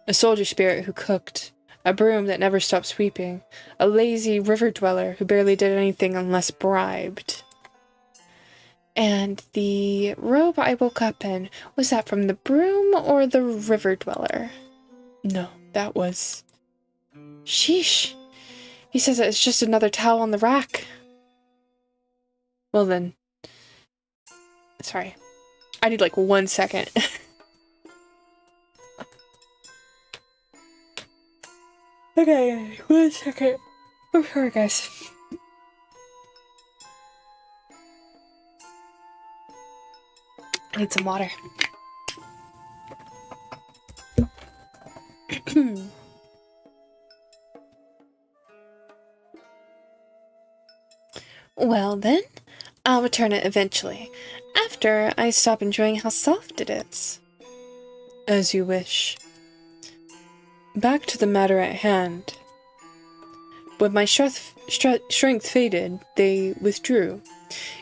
A soldier spirit who cooked, a broom that never stopped sweeping, a lazy river dweller who barely did anything unless bribed. And the robe I woke up in, was that from the broom or the river dweller? No, that was... Sheesh. He says it's just another towel on the rack. Well then. Sorry. I need like 1 second. Okay, 1 second. Oh, sorry guys. I need some water. Well then, I'll return it eventually, after I stop enjoying how soft it is. As you wish. Back to the matter at hand. When my strength faded, they withdrew.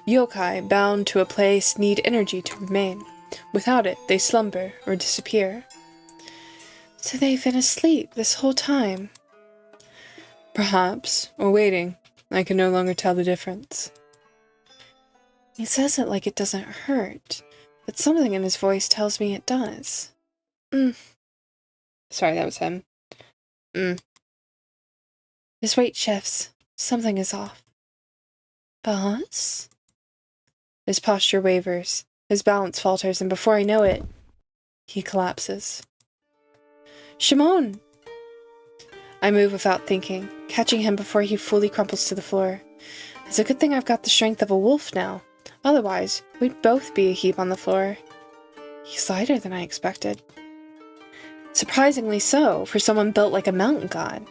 Yokai, bound to a place, need energy to remain. Without it, they slumber or disappear. So they've been asleep this whole time. Perhaps, or waiting. I can no longer tell the difference. He says it like it doesn't hurt, but something in his voice tells me it does. Sorry, that was him. His weight shifts. Something is off. Boss? His posture wavers. His balance falters, and before I know it, he collapses. Shimon! I move without thinking, catching him before he fully crumples to the floor. It's a good thing I've got the strength of a wolf now. Otherwise, we'd both be a heap on the floor. He's lighter than I expected. Surprisingly so, for someone built like a mountain god.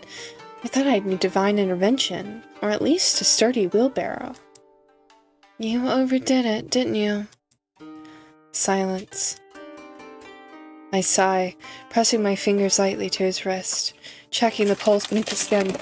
I thought I'd need divine intervention, or at least a sturdy wheelbarrow. You overdid it, didn't you? Silence. I sigh, pressing my fingers lightly to his wrist, checking the pulse beneath the skin.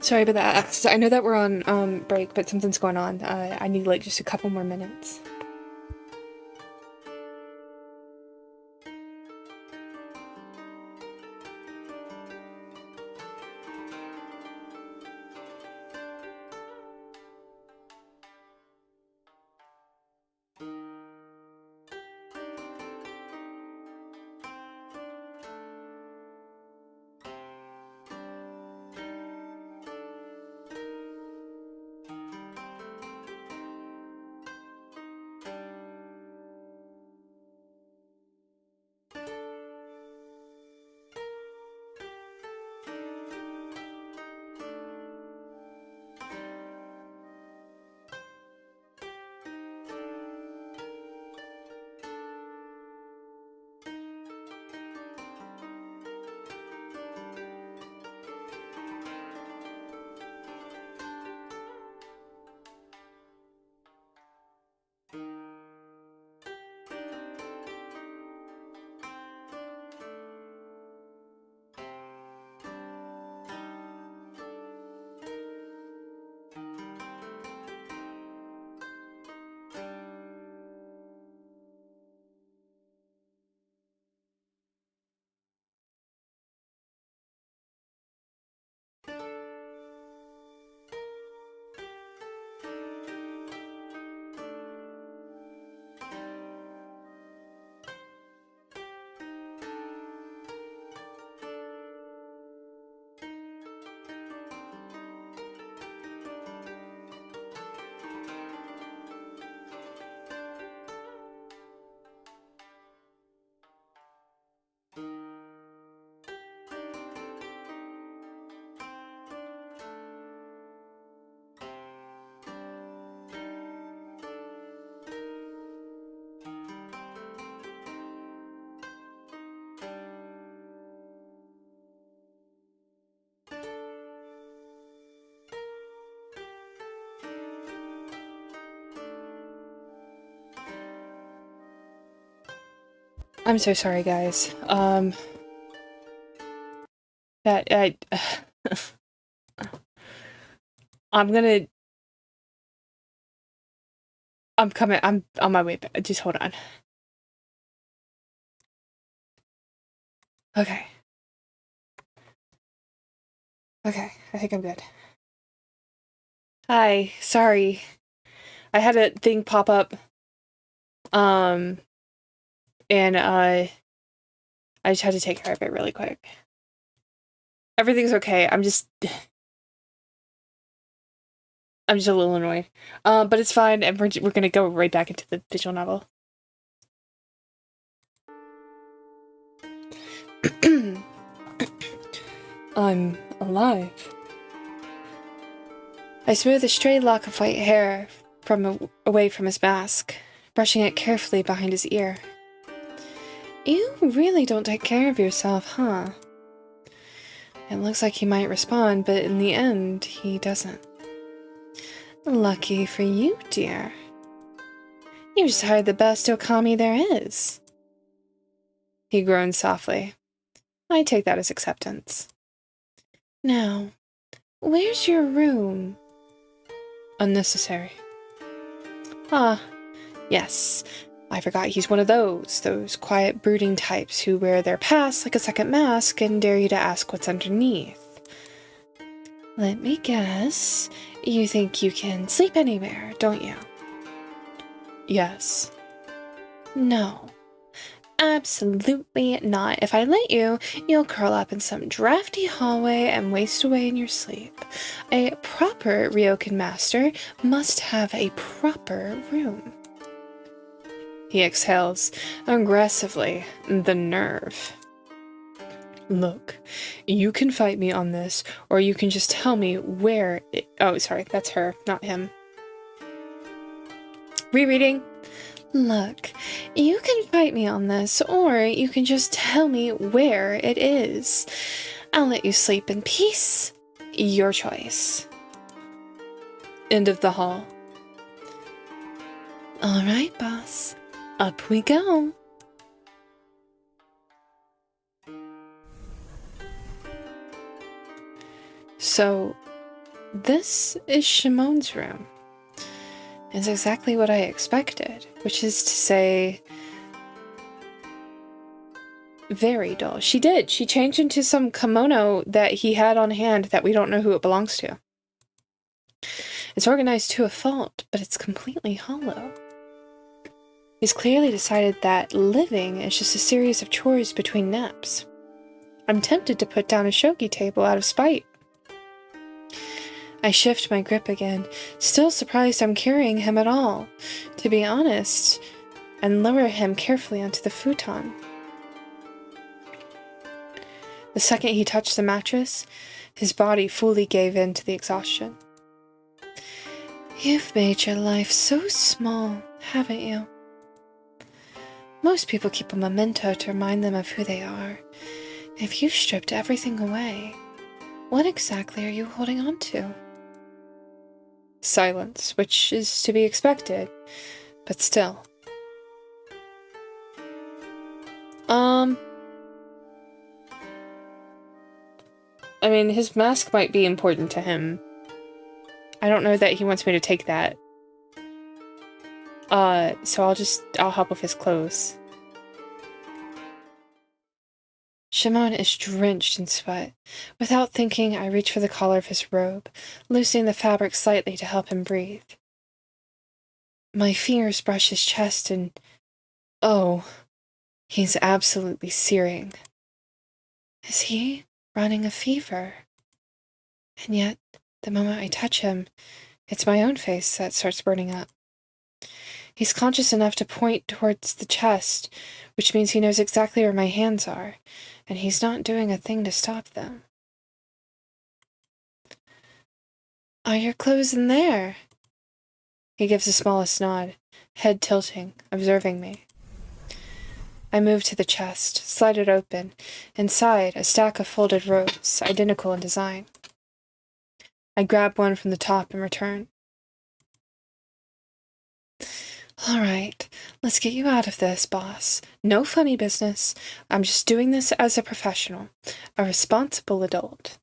Sorry about that. So I know that we're on break, but something's going on. I need like just a couple more minutes. I'm so sorry, guys. That I'm coming. I'm on my way back. Just hold on. Okay. Okay, I think I'm good. Hi, sorry. I had a thing pop up. And I just had to take care of it really quick. Everything's okay. I'm just a little annoyed. But it's fine, and we're gonna go right back into the visual novel. I'm alive. I smooth a stray lock of white hair away from his mask, brushing it carefully behind his ear. You really don't take care of yourself, huh? It looks like he might respond, but in the end, he doesn't. Lucky for you, dear. You just hired the best Okami there is. He groaned softly. I take that as acceptance. Now, where's your room? Unnecessary. Ah, yes. I forgot he's one of those quiet, brooding types who wear their past like a second mask and dare you to ask what's underneath. Let me guess. You think you can sleep anywhere, don't you? Yes. No. Absolutely not. If I let you, you'll curl up in some drafty hallway and waste away in your sleep. A proper Ryokan master must have a proper room. He exhales aggressively. The nerve. Look, you can fight me on this, or you can just tell me where it— oh, sorry, that's her, not him. Rereading. Look, you can fight me on this, or you can just tell me where it is. I'll let you sleep in peace. Your choice. End of the hall. All right, boss. Up we go. So, this is Shimon's room. It's exactly what I expected, which is to say, very dull. She did. She changed into some kimono that he had on hand that we don't know who it belongs to. It's organized to a fault, but it's completely hollow. He's clearly decided that living is just a series of chores between naps. I'm tempted to put down a shogi table out of spite. I shift my grip again, still surprised I'm carrying him at all, to be honest, and lower him carefully onto the futon. The second he touched the mattress, his body fully gave in to the exhaustion. You've made your life so small, haven't you? Most people keep a memento to remind them of who they are. If you've stripped everything away, what exactly are you holding on to? Silence, which is to be expected, but still. I mean, his mask might be important to him. I don't know that he wants me to take that. So I'll help with his clothes. Shimon is drenched in sweat. Without thinking, I reach for the collar of his robe, loosening the fabric slightly to help him breathe. My fingers brush his chest and— oh, he's absolutely searing. Is he running a fever? And yet, the moment I touch him, it's my own face that starts burning up. He's conscious enough to point towards the chest, which means he knows exactly where my hands are, and he's not doing a thing to stop them. Are your clothes in there? He gives the smallest nod, head tilting, observing me. I move to the chest, slide it open. Inside, a stack of folded robes, identical in design. I grab one from the top and return. Alright, let's get you out of this, boss. No funny business. I'm just doing this as a professional, a responsible adult.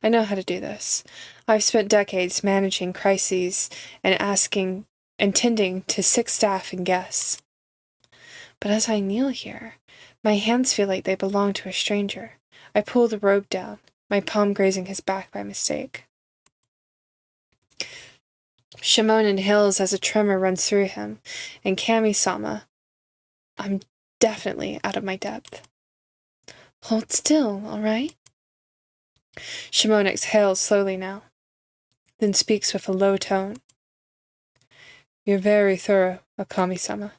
I know how to do this. I've spent decades managing crises and tending to sick staff and guests. But as I kneel here, my hands feel like they belong to a stranger. I pull the robe down, my palm grazing his back by mistake. Shimon inhales as a tremor runs through him, and Kami-sama, I'm definitely out of my depth. Hold still, all right? Shimon exhales slowly now, then speaks with a low tone. You're very thorough, Okami-sama.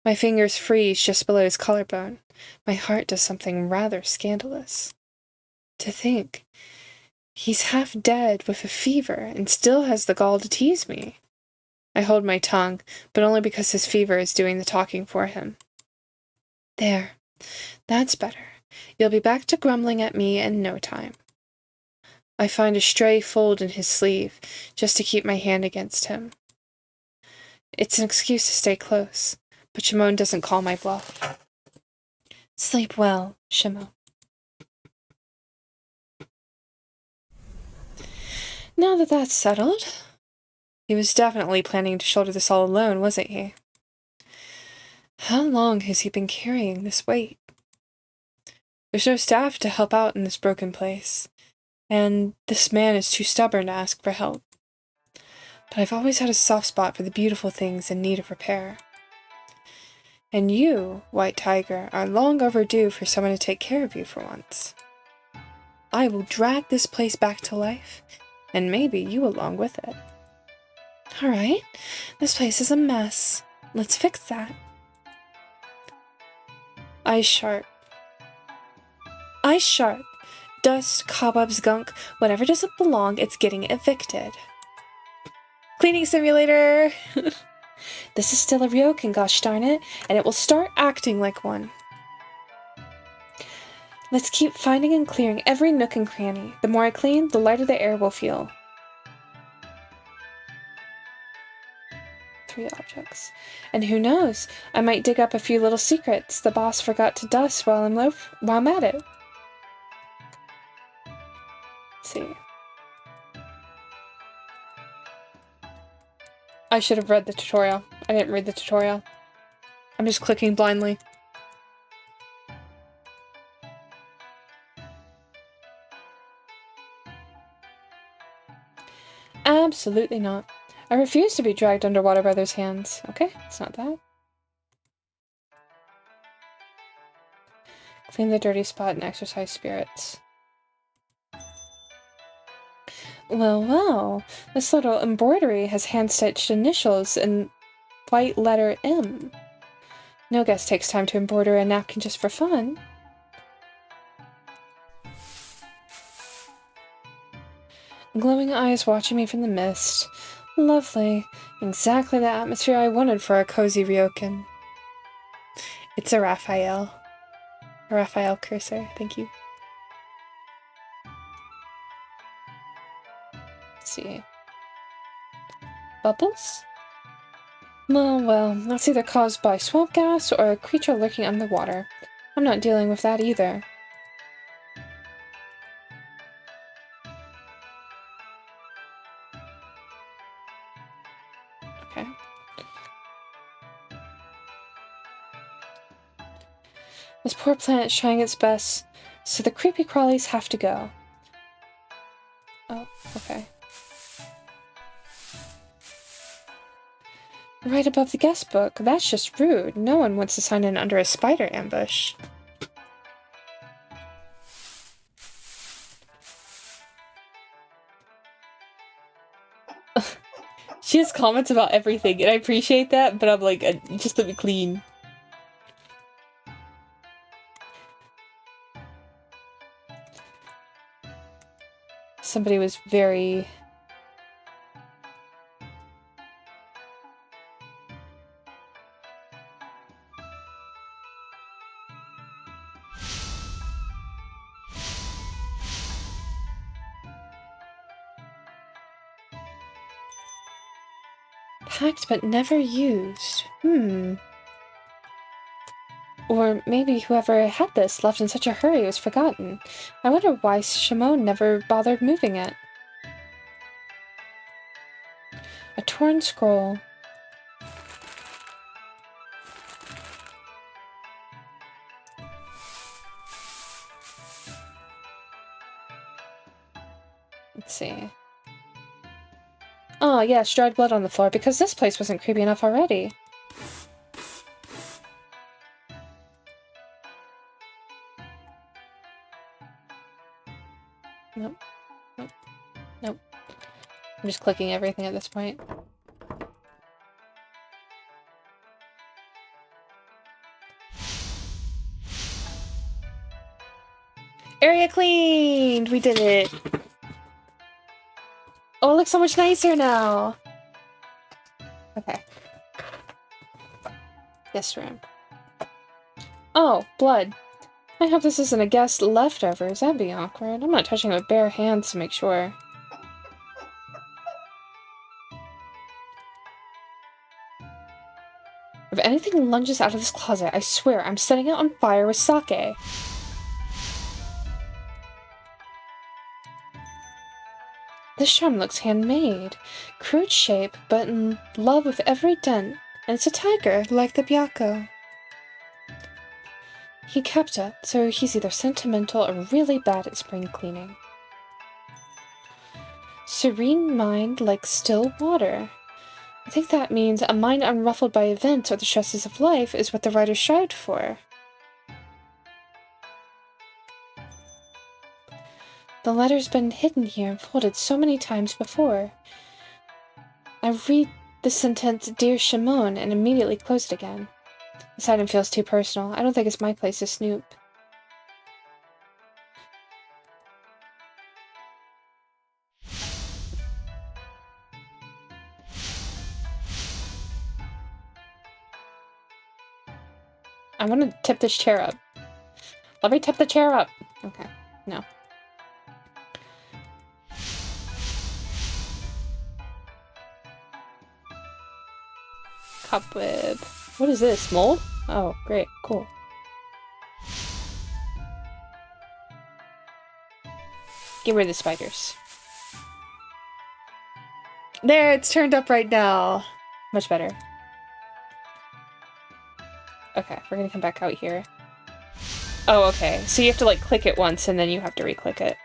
My fingers freeze just below his collarbone. My heart does something rather scandalous. To think, he's half dead with a fever and still has the gall to tease me. I hold my tongue, but only because his fever is doing the talking for him. There. That's better. You'll be back to grumbling at me in no time. I find a stray fold in his sleeve, just to keep my hand against him. It's an excuse to stay close, but Shimon doesn't call my bluff. Sleep well, Shimon. Now that that's settled, he was definitely planning to shoulder this all alone, wasn't he? How long has he been carrying this weight? There's no staff to help out in this broken place, and this man is too stubborn to ask for help. But I've always had a soft spot for the beautiful things in need of repair. And you, White Tiger, are long overdue for someone to take care of you for once. I will drag this place back to life, and maybe you along with it. Alright, this place is a mess. Let's fix that. Eyes sharp. Eyes sharp. Dust, cobwebs, gunk, whatever doesn't belong, it's getting evicted. Cleaning simulator! This is still a ryokan, gosh darn it, and it will start acting like one. Let's keep finding and clearing every nook and cranny. The more I clean, the lighter the air will feel. 3 objects. And who knows, I might dig up a few little secrets the boss forgot to dust while I'm at it. Let's see. I should have read the tutorial. I didn't read the tutorial. I'm just clicking blindly. Absolutely not. I refuse to be dragged underwater by those hands. Okay, it's not that. Clean the dirty spot and exercise spirits. Well, well, this little embroidery has hand-stitched initials in white letter M. No guest takes time to embroider a napkin just for fun. Glowing eyes watching me from the mist. Lovely. Exactly the atmosphere I wanted for a cozy ryokan. It's a Raphael. A Raphael cursor, thank you. Let's see. Bubbles? Well, well, that's either caused by swamp gas or a creature lurking underwater. I'm not dealing with that either. Okay. This poor planet's trying its best, so the creepy crawlies have to go. Oh, okay. Right above the guest book. That's just rude. No one wants to sign in under a spider ambush. She has comments about everything, and I appreciate that, but I'm like, just let me clean. Somebody was very... Packed but never used. Or maybe whoever had this left in such a hurry it was forgotten. I wonder why Shimon never bothered moving it. A torn scroll. Let's see. Oh, yes, dried blood on the floor, because this place wasn't creepy enough already. Nope. Nope. Nope. I'm just clicking everything at this point. Area cleaned! We did it! Oh, it looks so much nicer now! Okay. Guest room. Oh, blood. I hope this isn't a guest leftovers. That'd be awkward. I'm not touching it with bare hands to make sure. If anything lunges out of this closet, I swear I'm setting it on fire with sake. This charm looks handmade. Crude shape, but in love with every dent. And it's a tiger, like the Byakko. He kept it, so he's either sentimental or really bad at spring cleaning. Serene mind like still water. I think that means a mind unruffled by events or the stresses of life is what the writer strived for. The letter's been hidden here and folded so many times before. I read the sentence, Dear Shimon, and immediately close it again. This item feels too personal. I don't think it's my place to snoop. I want to tip this chair up. Let me tip the chair up. Okay, no. Cobweb. What is this? Mold? Oh, great. Cool. Get rid of the spiders. There, it's turned up right now. Much better. Okay, we're gonna come back out here. Oh, okay. So you have to, like, click it once, and then you have to re-click it.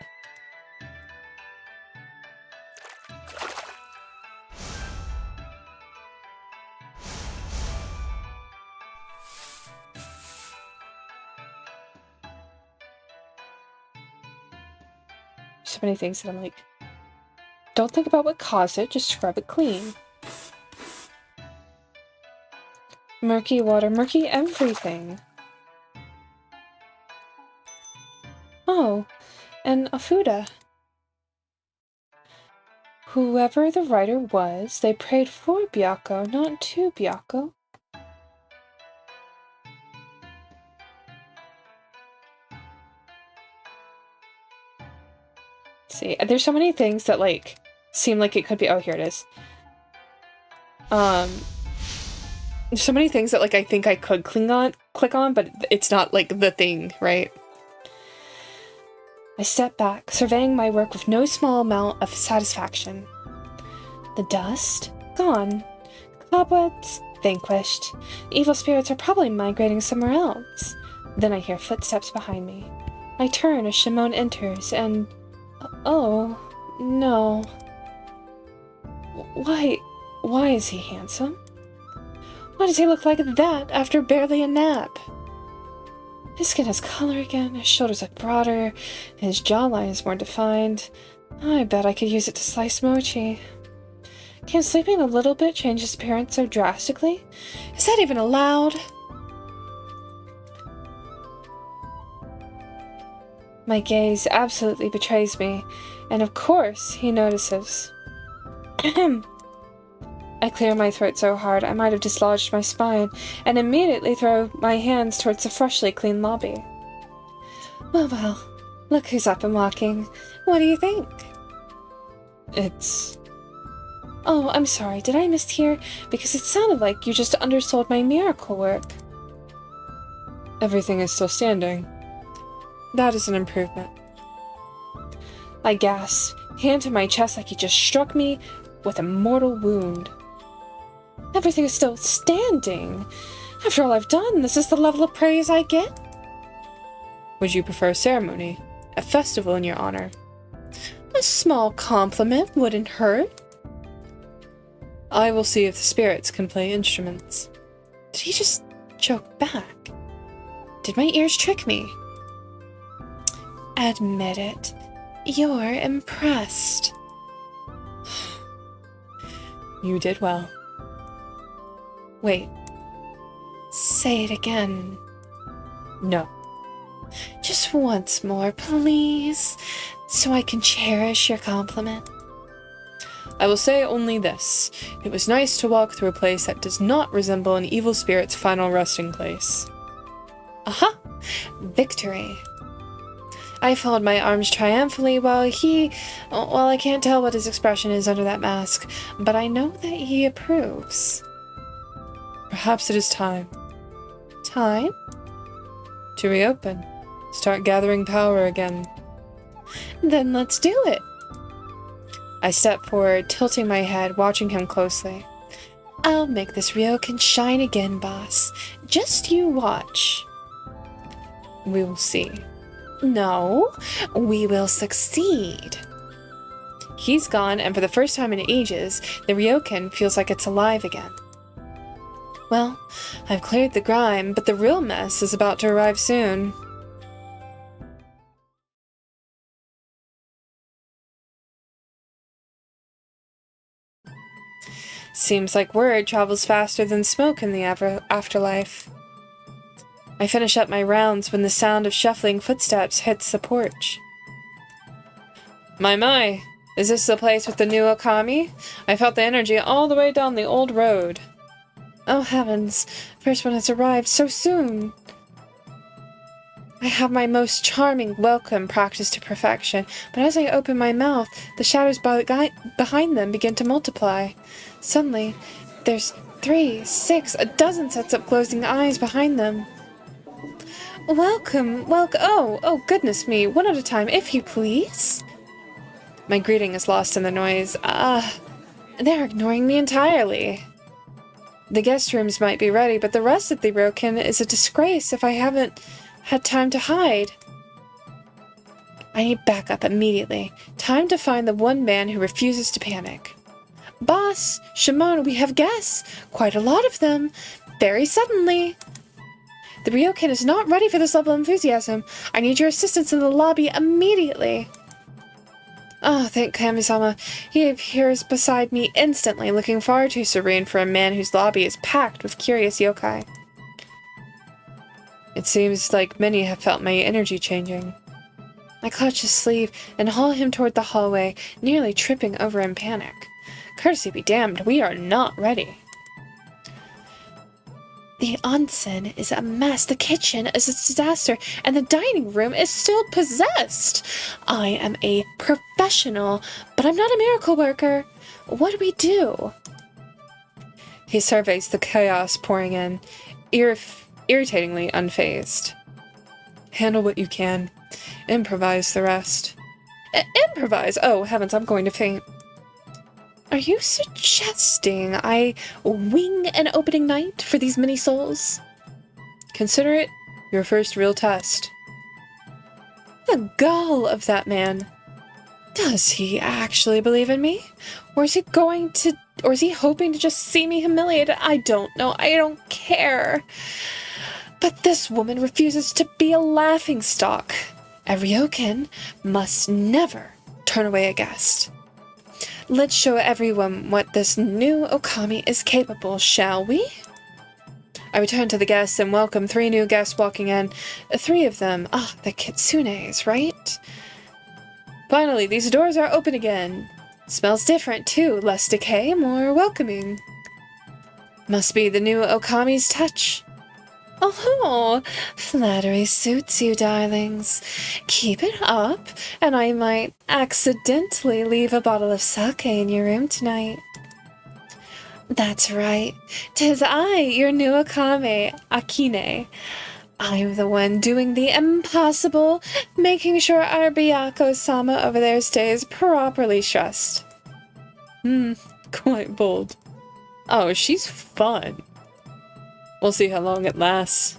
So many things that I'm like, don't think about what caused it, just scrub it clean. Murky water, murky everything. Oh, and Afuda. Whoever the writer was, they prayed for Byakko, not to Byakko. See, there's so many things that, like, seem like it could be- oh, here it is. There's so many things that, like, I think I could click on, but it's not, like, the thing, right? I stepped back, surveying my work with no small amount of satisfaction. The dust? Gone. Cobwebs? Vanquished. Evil spirits are probably migrating somewhere else. Then I hear footsteps behind me. I turn as Shimon enters, and... oh, no. Why is he handsome? Why does he look like that after barely a nap? His skin has color again, his shoulders look broader, and his jawline is more defined. I bet I could use it to slice mochi. Can sleeping a little bit change his appearance so drastically? Is that even allowed? My gaze absolutely betrays me, and of course he notices. I clear my throat so hard I might have dislodged my spine, and immediately throw my hands towards the freshly cleaned lobby. Well, look who's up and walking. What do you think? It's... Oh, I'm sorry, did I mishear? Because it sounded like you just undersold my miracle work. Everything is still standing. That is an improvement. I gasp, hand to my chest like he just struck me with a mortal wound. Everything is still standing. After all I've done, this is the level of praise I get? Would you prefer a ceremony? A festival in your honor? A small compliment wouldn't hurt. I will see if the spirits can play instruments. Did he just joke back? Did my ears trick me? Admit it. You're impressed. You did well. Wait. Say it again. No. Just once more, please, so I can cherish your compliment. I will say only this. It was nice to walk through a place that does not resemble an evil spirit's final resting place. Aha! Victory. I folded my arms triumphantly while I can't tell what his expression is under that mask, but I know that he approves. Perhaps it is time. Time? To reopen. Start gathering power again. Then let's do it. I step forward, tilting my head, watching him closely. I'll make this Ryokan shine again, boss. Just you watch. We will see. No, we will succeed. He's gone, and for the first time in ages, the Ryokan feels like it's alive again. Well, I've cleared the grime, but the real mess is about to arrive soon. Seems like word travels faster than smoke in the afterlife. I finish up my rounds when the sound of shuffling footsteps hits the porch. My, is this the place with the new Okami? I felt the energy all the way down the old road. Oh heavens, first one has arrived so soon. I have my most charming welcome practiced to perfection, but as I open my mouth, the shadows behind them begin to multiply. Suddenly, there's 3, 6, a dozen sets of closing eyes behind them. Welcome, oh, goodness me, one at a time, if you please. My greeting is lost in the noise. They're ignoring me entirely. The guest rooms might be ready, but the rest of the Ryokan is a disgrace if I haven't had time to hide. I need backup immediately. Time to find the one man who refuses to panic. Boss, Shimon, we have guests. Quite a lot of them. Very suddenly. The Ryokan is not ready for this level of enthusiasm. I need your assistance in the lobby immediately. Oh, thank Kami-sama. He appears beside me instantly, looking far too serene for a man whose lobby is packed with curious yokai. It seems like many have felt my energy changing. I clutch his sleeve and haul him toward the hallway, nearly tripping over in panic. Courtesy be damned, we are not ready. The onsen is a mess, the kitchen is a disaster, and the dining room is still possessed. I am a professional, but I'm not a miracle worker. What do we do? He surveys the chaos pouring in, irritatingly unfazed. Handle what you can. Improvise the rest. Improvise? Oh, heavens, I'm going to faint. Are you suggesting I wing an opening night for these mini souls? Consider it your first real test. The gall of that man. Does he actually believe in me? Or is he hoping to just see me humiliated? I don't know. I don't care. But this woman refuses to be a laughingstock. A Ryokan must never turn away a guest. Let's show everyone what this new Okami is capable, shall we? I return to the guests and welcome 3 new guests walking in. 3 of them, the kitsunes, right? Finally, these doors are open again. Smells different, too. Less decay, more welcoming. Must be the new Okami's touch. Oh, flattery suits you, darlings. Keep it up, and I might accidentally leave a bottle of sake in your room tonight. That's right. 'Tis I, your new Okami, Akine. I'm the one doing the impossible, making sure our Byaku-sama over there stays properly stressed. Quite bold. Oh, she's fun. We'll see how long it lasts.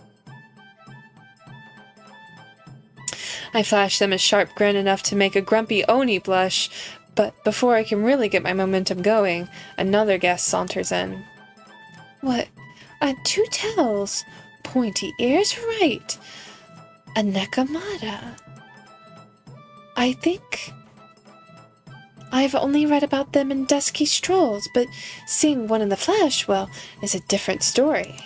I flash them a sharp grin enough to make a grumpy Oni blush, but before I can really get my momentum going, another guest saunters in. What? Two tails, pointy ears, right? A Nekomata. I think I've only read about them in dusky strolls, but seeing one in the flesh, well, is a different story.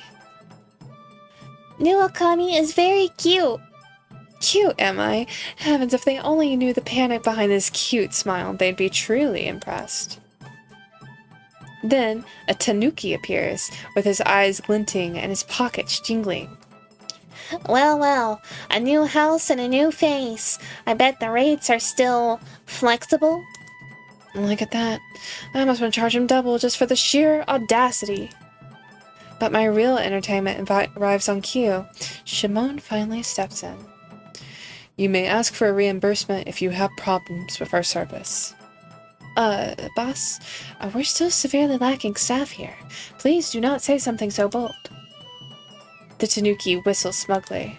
New Okami is very cute. Cute, am I? Heavens, if they only knew the panic behind this cute smile, they'd be truly impressed. Then, a tanuki appears, with his eyes glinting and his pockets jingling. Well, well, a new house and a new face. I bet the rates are still flexible. Look at that. I must have charged him double just for the sheer audacity. But my real entertainment arrives on cue. Shimon finally steps in. You may ask for a reimbursement if you have problems with our service. Boss, we're still severely lacking staff here. Please do not say something so bold. The tanuki whistles smugly.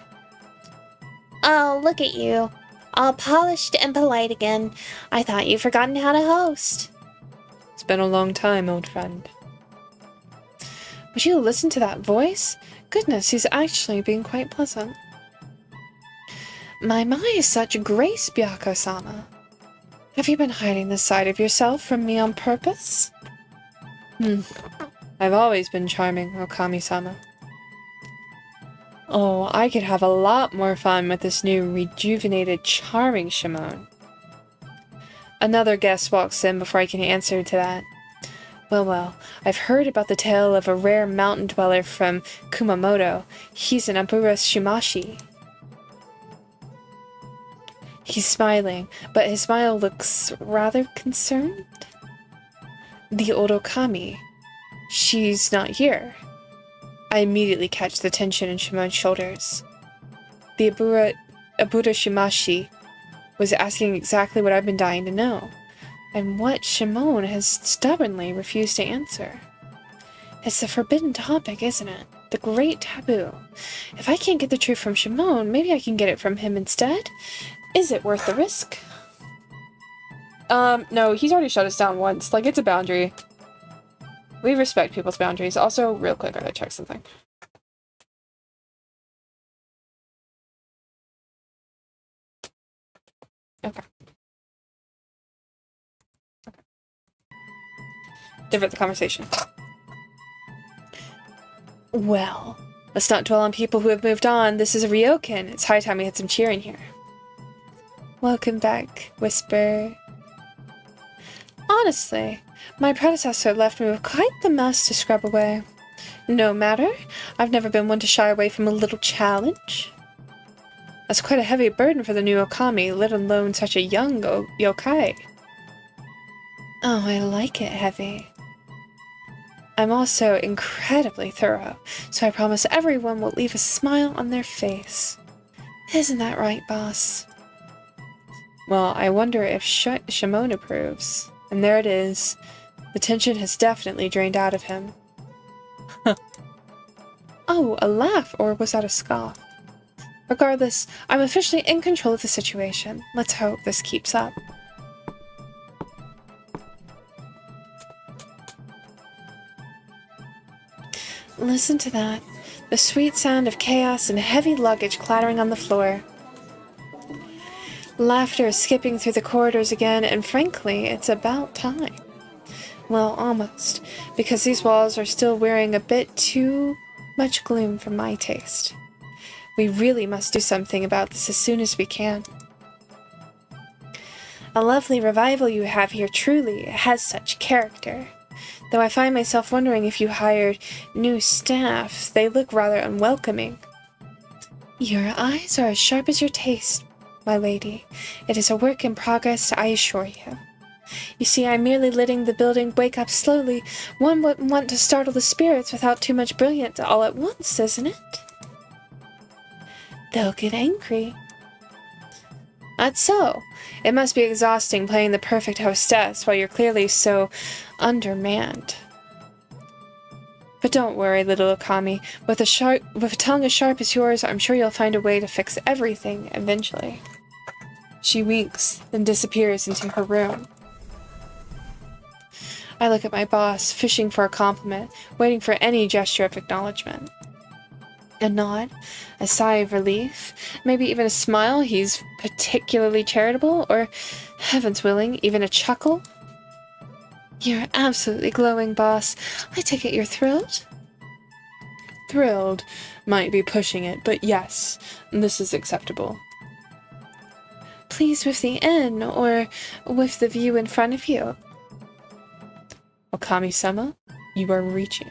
Oh, look at you. All polished and polite again. I thought you'd forgotten how to host. It's been a long time, old friend. Would you listen to that voice? Goodness, he's actually being quite pleasant. My, such grace, Byaku-sama. Have you been hiding this side of yourself from me on purpose? I've always been charming, Okami-sama. Oh, I could have a lot more fun with this new rejuvenated, charming Shimon. Another guest walks in before I can answer to that. Well, I've heard about the tale of a rare mountain dweller from Kumamoto. He's an Abura Shimashi. He's smiling, but his smile looks rather concerned. The old Okami. She's not here. I immediately catch the tension in Shimon's shoulders. The Abura Shimashi was asking exactly what I've been dying to know, and what Shimon has stubbornly refused to answer. It's the forbidden topic, isn't it? The great taboo. If I can't get the truth from Shimon, maybe I can get it from him instead? Is it worth the risk? No, he's already shut us down once. Like, it's a boundary. We respect people's boundaries. Also, real quick, I gotta check something. Okay. Divert the conversation. Well, let's not dwell on people who have moved on. This is a Ryokan. It's high time we had some cheering here. Welcome back, Whisper. Honestly, my predecessor left me with quite the mess to scrub away. No matter, I've never been one to shy away from a little challenge. That's quite a heavy burden for the new Okami, let alone such a young yokai. Oh, I like it heavy. I'm also incredibly thorough, so I promise everyone will leave a smile on their face. Isn't that right, boss? Well, I wonder if Shimon approves. And there it is. The tension has definitely drained out of him. Oh, a laugh, or was that a scoff? Regardless, I'm officially in control of the situation. Let's hope this keeps up. Listen to that. The sweet sound of chaos and heavy luggage clattering on the floor. Laughter is skipping through the corridors again, and frankly, it's about time. Well, almost, because these walls are still wearing a bit too much gloom for my taste. We really must do something about this as soon as we can. A lovely revival you have here, truly. It has such character. Though I find myself wondering if you hired new staff, they look rather unwelcoming. Your eyes are as sharp as your taste, my lady. It is a work in progress, I assure you. You see, I'm merely letting the building wake up slowly. One wouldn't want to startle the spirits without too much brilliance all at once, isn't it? They'll get angry. That's so. It must be exhausting playing the perfect hostess while you're clearly so undermanned. But don't worry, little Okami. With a tongue as sharp as yours, I'm sure you'll find a way to fix everything eventually. She winks, then disappears into her room. I look at my boss, fishing for a compliment, waiting for any gesture of acknowledgement. A nod, a sigh of relief, maybe even a smile, he's particularly charitable, or, heavens willing, even a chuckle. You're absolutely glowing, boss. I take it you're thrilled? Thrilled might be pushing it, but yes, this is acceptable. Pleased with the inn, or with the view in front of you? Okami-sama, you are reaching.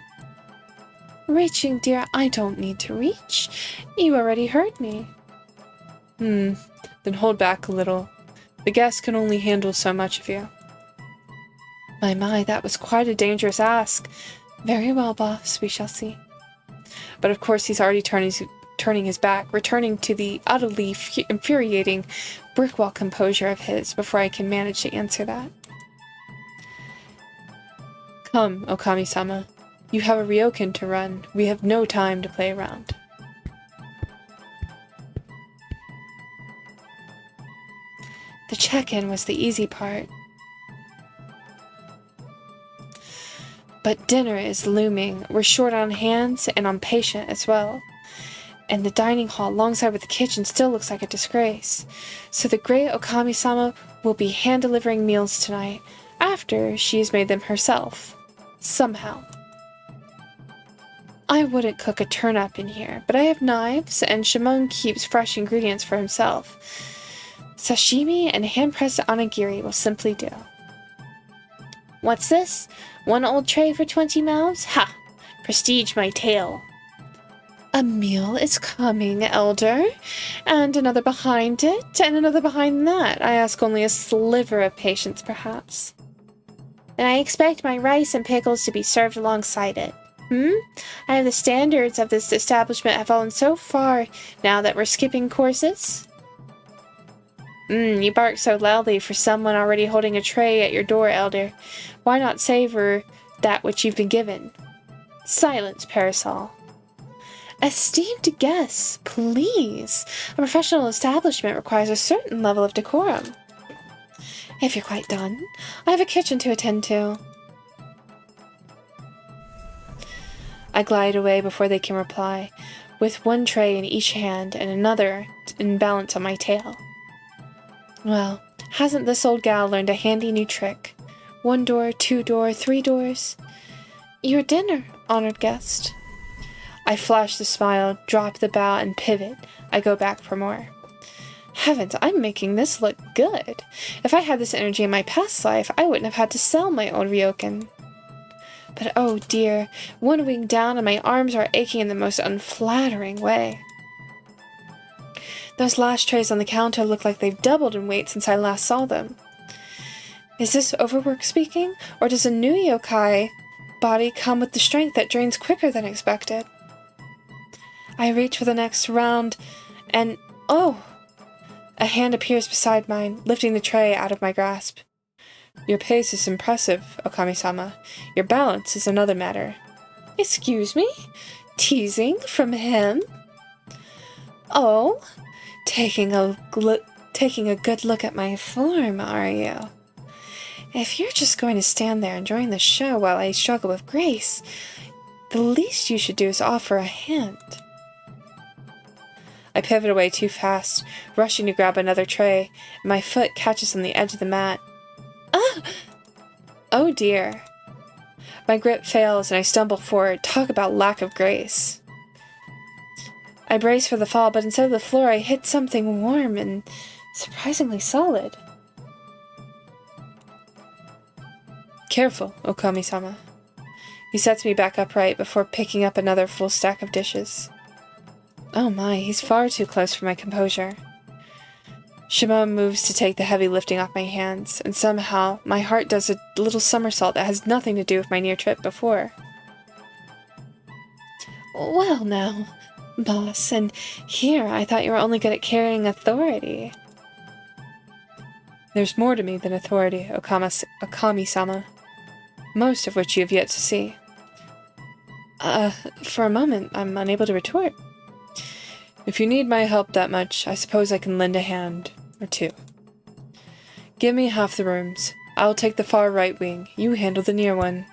Reaching, dear, I don't need to reach. You already heard me. Then hold back a little. The guest can only handle so much of you. My, that was quite a dangerous ask. Very well, boss, we shall see. But of course he's already turning his back, returning to the utterly infuriating brick-wall composure of his before I can manage to answer that. Come, Okami-sama. You have a ryokan to run. We have no time to play around. The check-in was the easy part. But dinner is looming. We're short on hands and on patient as well. And the dining hall alongside with the kitchen still looks like a disgrace. So the great Okami-sama will be hand-delivering meals tonight, after she's made them herself. Somehow. I wouldn't cook a turnip in here, but I have knives, and Shimon keeps fresh ingredients for himself. Sashimi and hand-pressed onigiri will simply do. What's this? One old tray for 20 mouths? Ha! Prestige my tale. A meal is coming, elder, and another behind it, and another behind that. I ask only a sliver of patience, perhaps. And I expect my rice and pickles to be served alongside it. I have the standards of this establishment have fallen so far now that we're skipping courses. You bark so loudly for someone already holding a tray at your door, elder. Why not savor that which you've been given? Silence, Parasol. Esteemed guests, please. A professional establishment requires a certain level of decorum. If you're quite done, I have a kitchen to attend to. I glide away before they can reply, with one tray in each hand and another in balance on my tail. Well, hasn't this old gal learned a handy new trick? 1 door, 2 door, 3 doors? Your dinner, honored guest. I flash the smile, drop the bow, and pivot. I go back for more. Heavens, I'm making this look good. If I had this energy in my past life, I wouldn't have had to sell my old ryokan. But oh dear, one wing down and my arms are aching in the most unflattering way. Those last trays on the counter look like they've doubled in weight since I last saw them. Is this overwork speaking, or does a new yokai body come with the strength that drains quicker than expected? I reach for the next round, and oh! A hand appears beside mine, lifting the tray out of my grasp. Your pace is impressive, Okami-sama. Your balance is another matter. Excuse me? Teasing from him? Oh? Taking a good look at my form, are you? If you're just going to stand there enjoying the show while I struggle with grace, the least you should do is offer a hand. I pivot away too fast, rushing to grab another tray, and my foot catches on the edge of the mat. Ah! Oh dear. My grip fails and I stumble forward. Talk about lack of grace. I brace for the fall, but instead of the floor, I hit something warm and surprisingly solid. Careful, Okami-sama. He sets me back upright before picking up another full stack of dishes. Oh my, he's far too close for my composure. Shimon moves to take the heavy lifting off my hands, and somehow my heart does a little somersault that has nothing to do with my near trip before. Well now, boss, and here I thought you were only good at carrying authority. There's more to me than authority, Okami-sama, most of which you have yet to see. For a moment, I'm unable to retort. If you need my help that much, I suppose I can lend a hand, or two. Give me half the rooms. I'll take the far right wing. You handle the near one.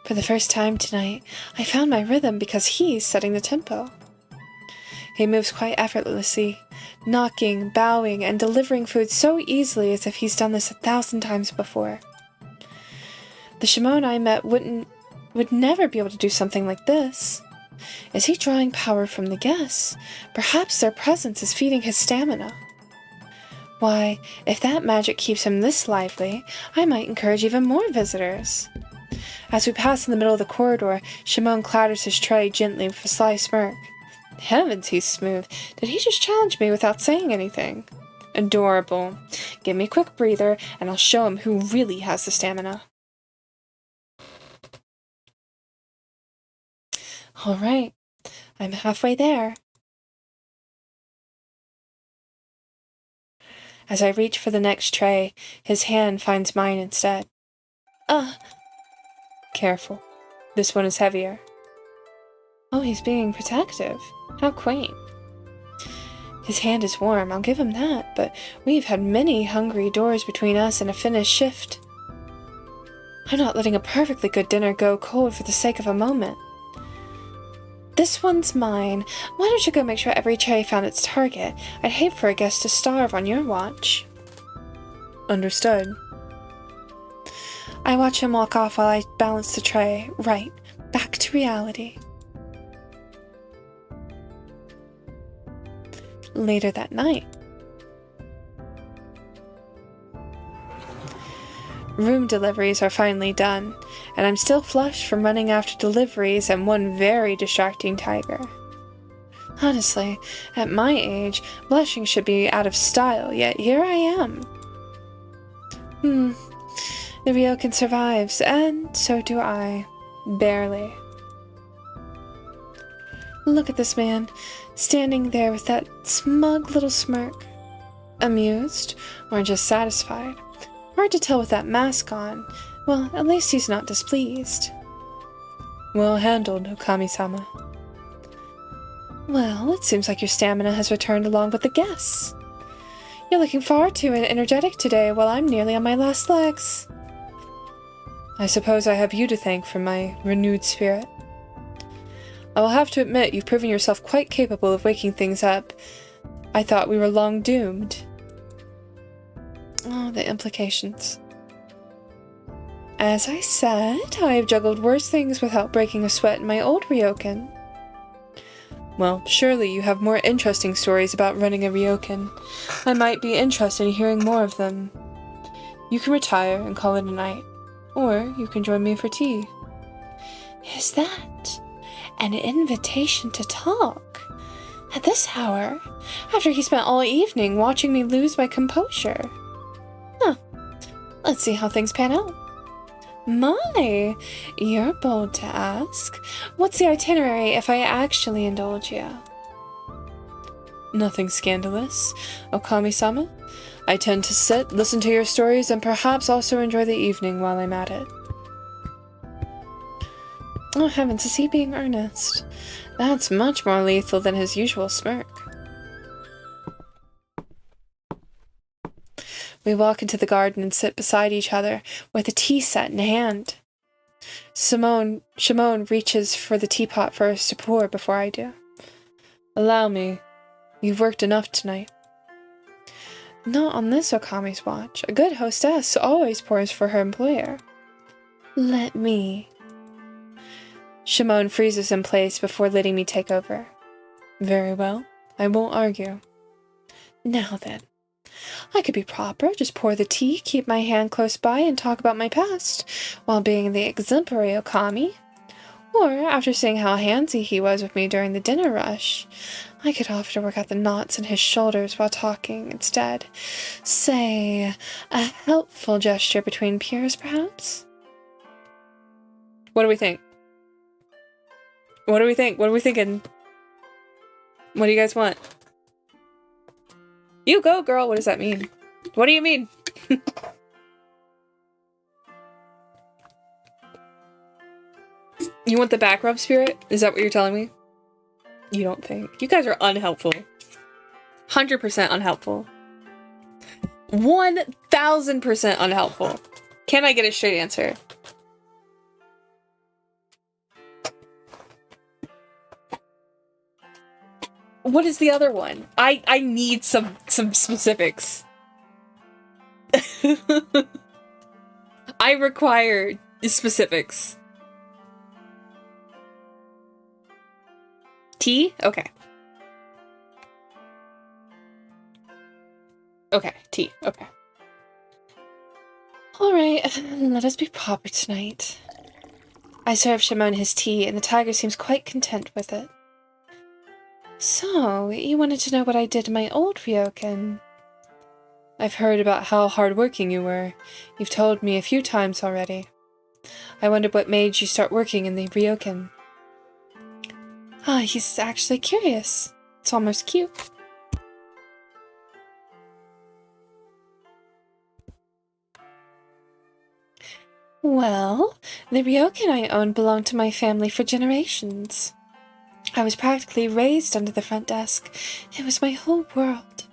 For the first time tonight, I found my rhythm because he's setting the tempo. He moves quite effortlessly, knocking, bowing, and delivering food so easily as if he's done this 1,000 times before. The Shimon I met would never be able to do something like this. Is he drawing power from the guests? Perhaps their presence is feeding his stamina. Why, if that magic keeps him this lively, I might encourage even more visitors. As we pass in the middle of the corridor, Shimon clatters his tray gently with a sly smirk. Heavens, he's smooth. Did he just challenge me without saying anything? Adorable. Give me a quick breather, and I'll show him who really has the stamina. All right, I'm halfway there. As I reach for the next tray, his hand finds mine instead. Careful. This one is heavier. Oh, he's being protective. How quaint. His hand is warm, I'll give him that, but we've had many hungry doors between us and a finished shift. I'm not letting a perfectly good dinner go cold for the sake of a moment. This one's mine. Why don't you go make sure every tray found its target? I'd hate for a guest to starve on your watch. Understood. I watch him walk off while I balance the tray. Right, back to reality. Later that night. Room deliveries are finally done, and I'm still flushed from running after deliveries and one very distracting tiger. Honestly, at my age, blushing should be out of style, yet here I am. The Ryokan survives, and so do I. Barely. Look at this man, standing there with that smug little smirk. Amused, or just satisfied. Hard to tell with that mask on. Well, at least he's not displeased. Well handled, Okami-sama. Well, it seems like your stamina has returned along with the guests. You're looking far too energetic today while I'm nearly on my last legs. I suppose I have you to thank for my renewed spirit. I will have to admit you've proven yourself quite capable of waking things up. I thought we were long doomed. Oh, the implications. As I said, I have juggled worse things without breaking a sweat in my old Ryokan. Well, surely you have more interesting stories about running a Ryokan. I might be interested in hearing more of them. You can retire and call it a night, or you can join me for tea. Is that an invitation to talk? At this hour? After he spent all evening watching me lose my composure? Let's see how things pan out. My, you're bold to ask. What's the itinerary if I actually indulge you? Nothing scandalous, Okami-sama. I tend to sit, listen to your stories, and perhaps also enjoy the evening while I'm at it. Oh heavens, is he being earnest? That's much more lethal than his usual smirk. We walk into the garden and sit beside each other with a tea set in hand. Shimon reaches for the teapot first to pour before I do. Allow me. You've worked enough tonight. Not on this Okami's watch. A good hostess always pours for her employer. Let me. Shimon freezes in place before letting me take over. Very well. I won't argue. Now then. I could be proper, just pour the tea, keep my hand close by, and talk about my past, while being the exemplary Okami. Or, after seeing how handsy he was with me during the dinner rush, I could offer to work out the knots in his shoulders while talking instead. Say, a helpful gesture between peers, perhaps? What do we think? What do we think? What are we thinking? What do you guys want? You go, girl! What does that mean? What do you mean? You want the back rub spirit? Is that what you're telling me? You don't think? You guys are unhelpful. 100% unhelpful. 1000% unhelpful. Can I get a straight answer? What is the other one? I need some specifics. I require specifics. Tea? Okay. Okay, tea. Okay. Alright, let us be proper tonight. I serve Shimon his tea, and the tiger seems quite content with it. So, you wanted to know what I did in my old ryokan? I've heard about how hard-working you were. You've told me a few times already. I wondered what made you start working in the ryokan. Ah, he's actually curious. It's almost cute. Well, the ryokan I own belonged to my family for generations. I was practically raised under the front desk. It was my whole world.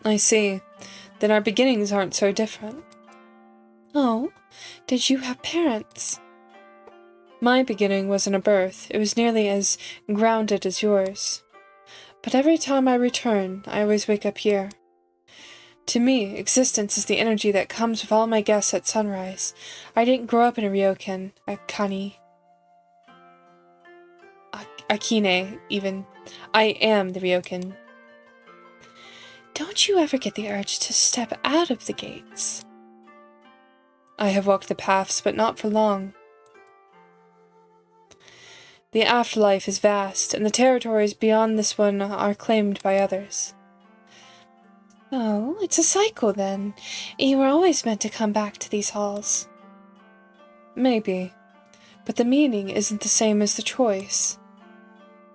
I see. Then our beginnings aren't so different. Oh, did you have parents? My beginning wasn't a birth. It was nearly as grounded as yours. But every time I return, I always wake up here. To me, existence is the energy that comes with all my guests at sunrise. I didn't grow up in a ryokan, a kani, Akine, even. I am the ryokan. Don't you ever get the urge to step out of the gates? I have walked the paths, but not for long. The afterlife is vast, and the territories beyond this one are claimed by others. Oh, it's a cycle then. You were always meant to come back to these halls. Maybe, but the meaning isn't the same as the choice.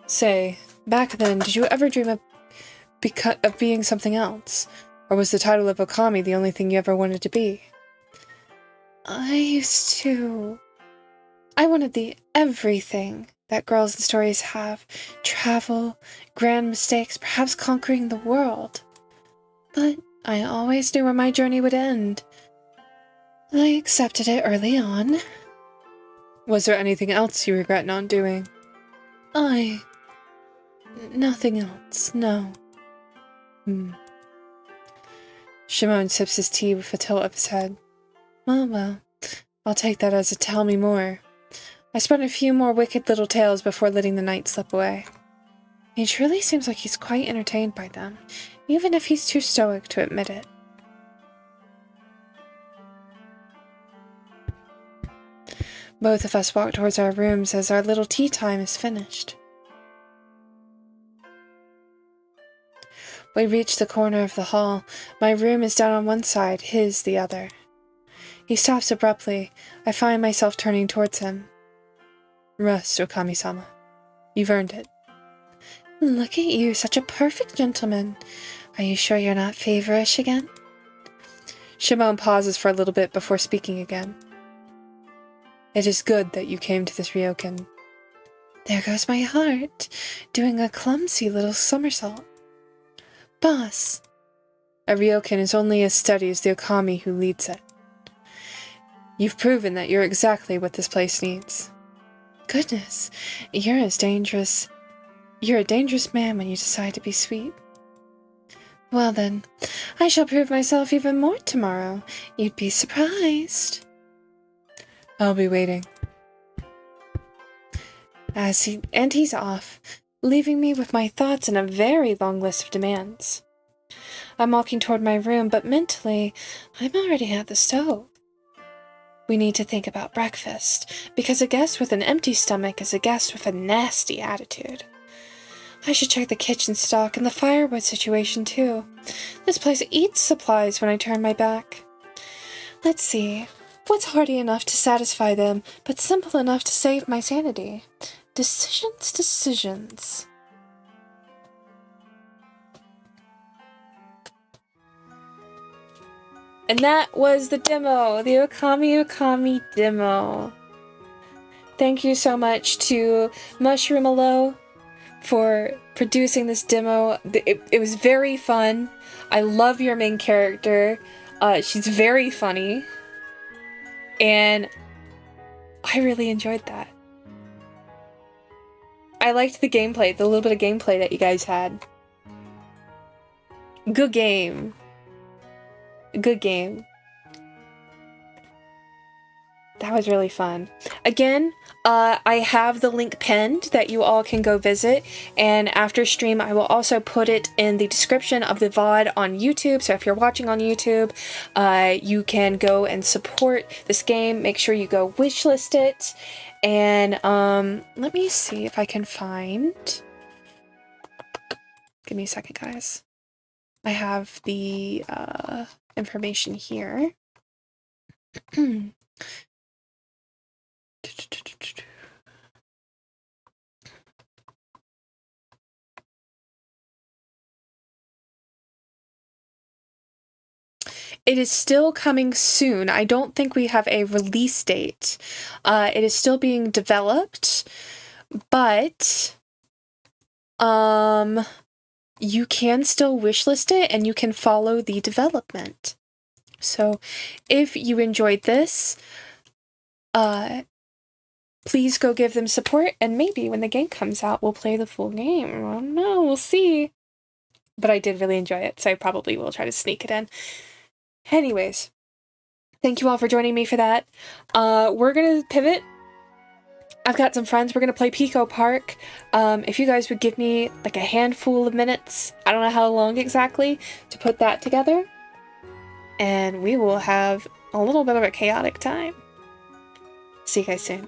Say, back then, did you ever dream of being something else? Or was the title of Okami the only thing you ever wanted to be? I wanted the everything that girls in stories have. Travel, grand mistakes, perhaps conquering the world. But I always knew where my journey would end. I accepted it early on. Was there anything else you regret not doing? Nothing else, no. Shimon sips his tea with a tilt of his head. Well, I'll take that as a tell me more. I spun a few more wicked little tales before letting the night slip away. He truly seems like he's quite entertained by them, even if he's too stoic to admit it. Both of us walk towards our rooms as our little tea time is finished. We reach the corner of the hall. My room is down on one side, his the other. He stops abruptly. I find myself turning towards him. Rest, Okami-sama. You've earned it. Look at you, such a perfect gentleman. Are you sure you're not favorish again? Shimon pauses for a little bit before speaking again. It is good that you came to this ryokan. There goes my heart, doing a clumsy little somersault. Boss. A ryokan is only as steady as the Okami who leads it. You've proven that you're exactly what this place needs. Goodness, you're a dangerous man when you decide to be sweet. Well then, I shall prove myself even more tomorrow. You'd be surprised. I'll be waiting. He's off, leaving me with my thoughts and a very long list of demands. I'm walking toward my room, but mentally, I'm already at the stove. We need to think about breakfast, because a guest with an empty stomach is a guest with a nasty attitude. I should check the kitchen stock and the firewood situation too. This place eats supplies when I turn my back. Let's see. What's hearty enough to satisfy them, but simple enough to save my sanity? Decisions. And that was the demo, the Okami demo. Thank you so much to Mushroomalo for producing this demo. It was very fun. I love your main character. She's very funny. And I really enjoyed that. I liked the gameplay, the little bit of gameplay that you guys had. Good game. Good game. That was really fun. Again, I have the link pinned that you all can go visit, and after stream I will also put it in the description of the VOD on YouTube, so if you're watching on YouTube, you can go and support this game. Make sure you go wishlist it, and let me see if I can find... Give me a second, guys. I have the information here. It is still coming soon. I don't think we have a release date. It is still being developed, but you can still wishlist it and you can follow the development. So if you enjoyed this, please go give them support, and maybe when the game comes out, we'll play the full game. I don't know, we'll see. But I did really enjoy it, so I probably will try to sneak it in. Anyways, thank you all for joining me for that. We're gonna pivot. I've got some friends. We're gonna play Pico Park. If you guys would give me like a handful of minutes, I don't know how long exactly, to put that together, and we will have a little bit of a chaotic time. See you guys soon.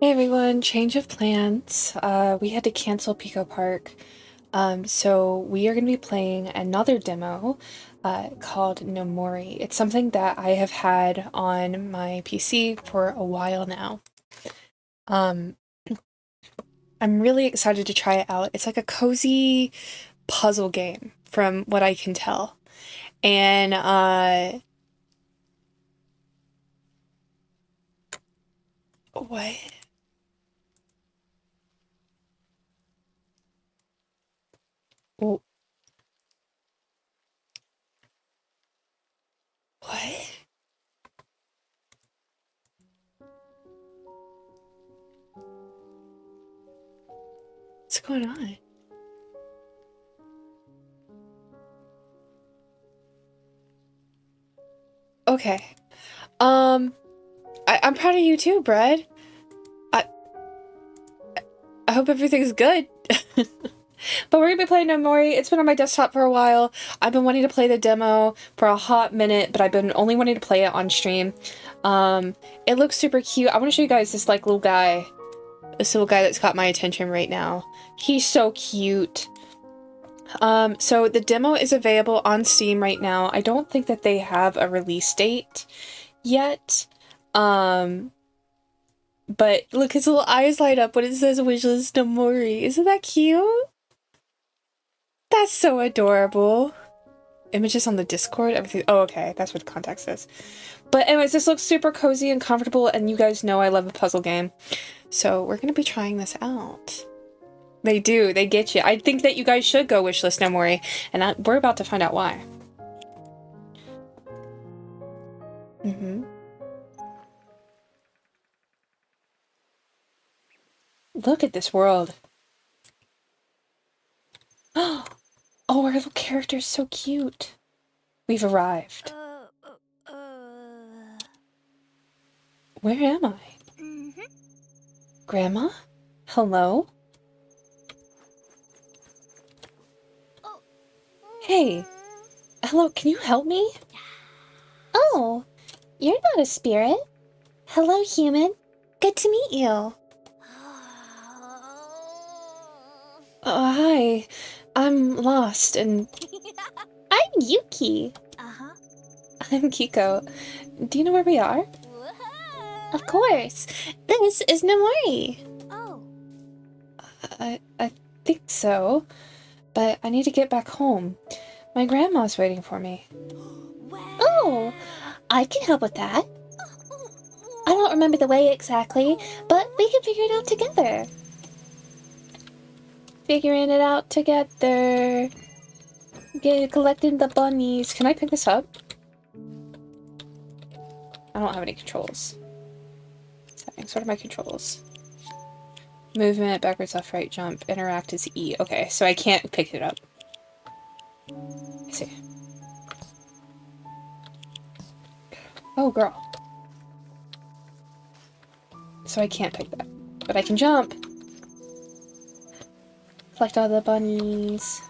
Hey everyone, change of plans. We had to cancel Pico Park. So we are going to be playing another demo called Nomori. It's something that I have had on my PC for a while now. Um, I'm really excited to try it out. It's like a cozy puzzle game from what I can tell. And what? Wh- What? What's going on? Okay. I'm proud of you too, Brad. I I hope everything's good. But we're gonna be playing Nomori. It's been on my desktop for a while. I've been wanting to play the demo for a hot minute, but I've been only wanting to play it on stream. It looks super cute. I want to show you guys this like little guy. This little guy that's got my attention right now. He's so cute. So the demo is available on Steam right now. I don't think that they have a release date yet. But look, his little eyes light up when it says wishlist Nomori. Isn't that cute? That's so adorable. Images on the Discord, everything. Oh, okay, that's what the context is. But anyways, this looks super cozy and comfortable, and you guys know I love a puzzle game. So we're gonna be trying this out. They do, they get you. I think that you guys should go wishlist Nomori, and we're about to find out why. Look at this world. Oh, our little character is so cute. We've arrived. Where am I? Grandma? Hello? Hey. Hello, can you help me? Oh, you're not a spirit. Hello, human. Good to meet you. Hi. I'm lost and... I'm Yuki. I'm Kiko. Do you know where we are? Of course. This is Nomori. I think so. But I need to get back home. My grandma's waiting for me. Oh, I can help with that. I don't remember the way exactly, but we can figure it out together. Figuring it out together. Collecting the bunnies. Can I pick this up? I don't have any controls. Settings. What are my controls? Movement, backwards, left, right, jump. Interact is E. Okay, so I can't pick it up. I see. Oh, girl. So I can't pick that. But I can jump. Collect all the bunnies.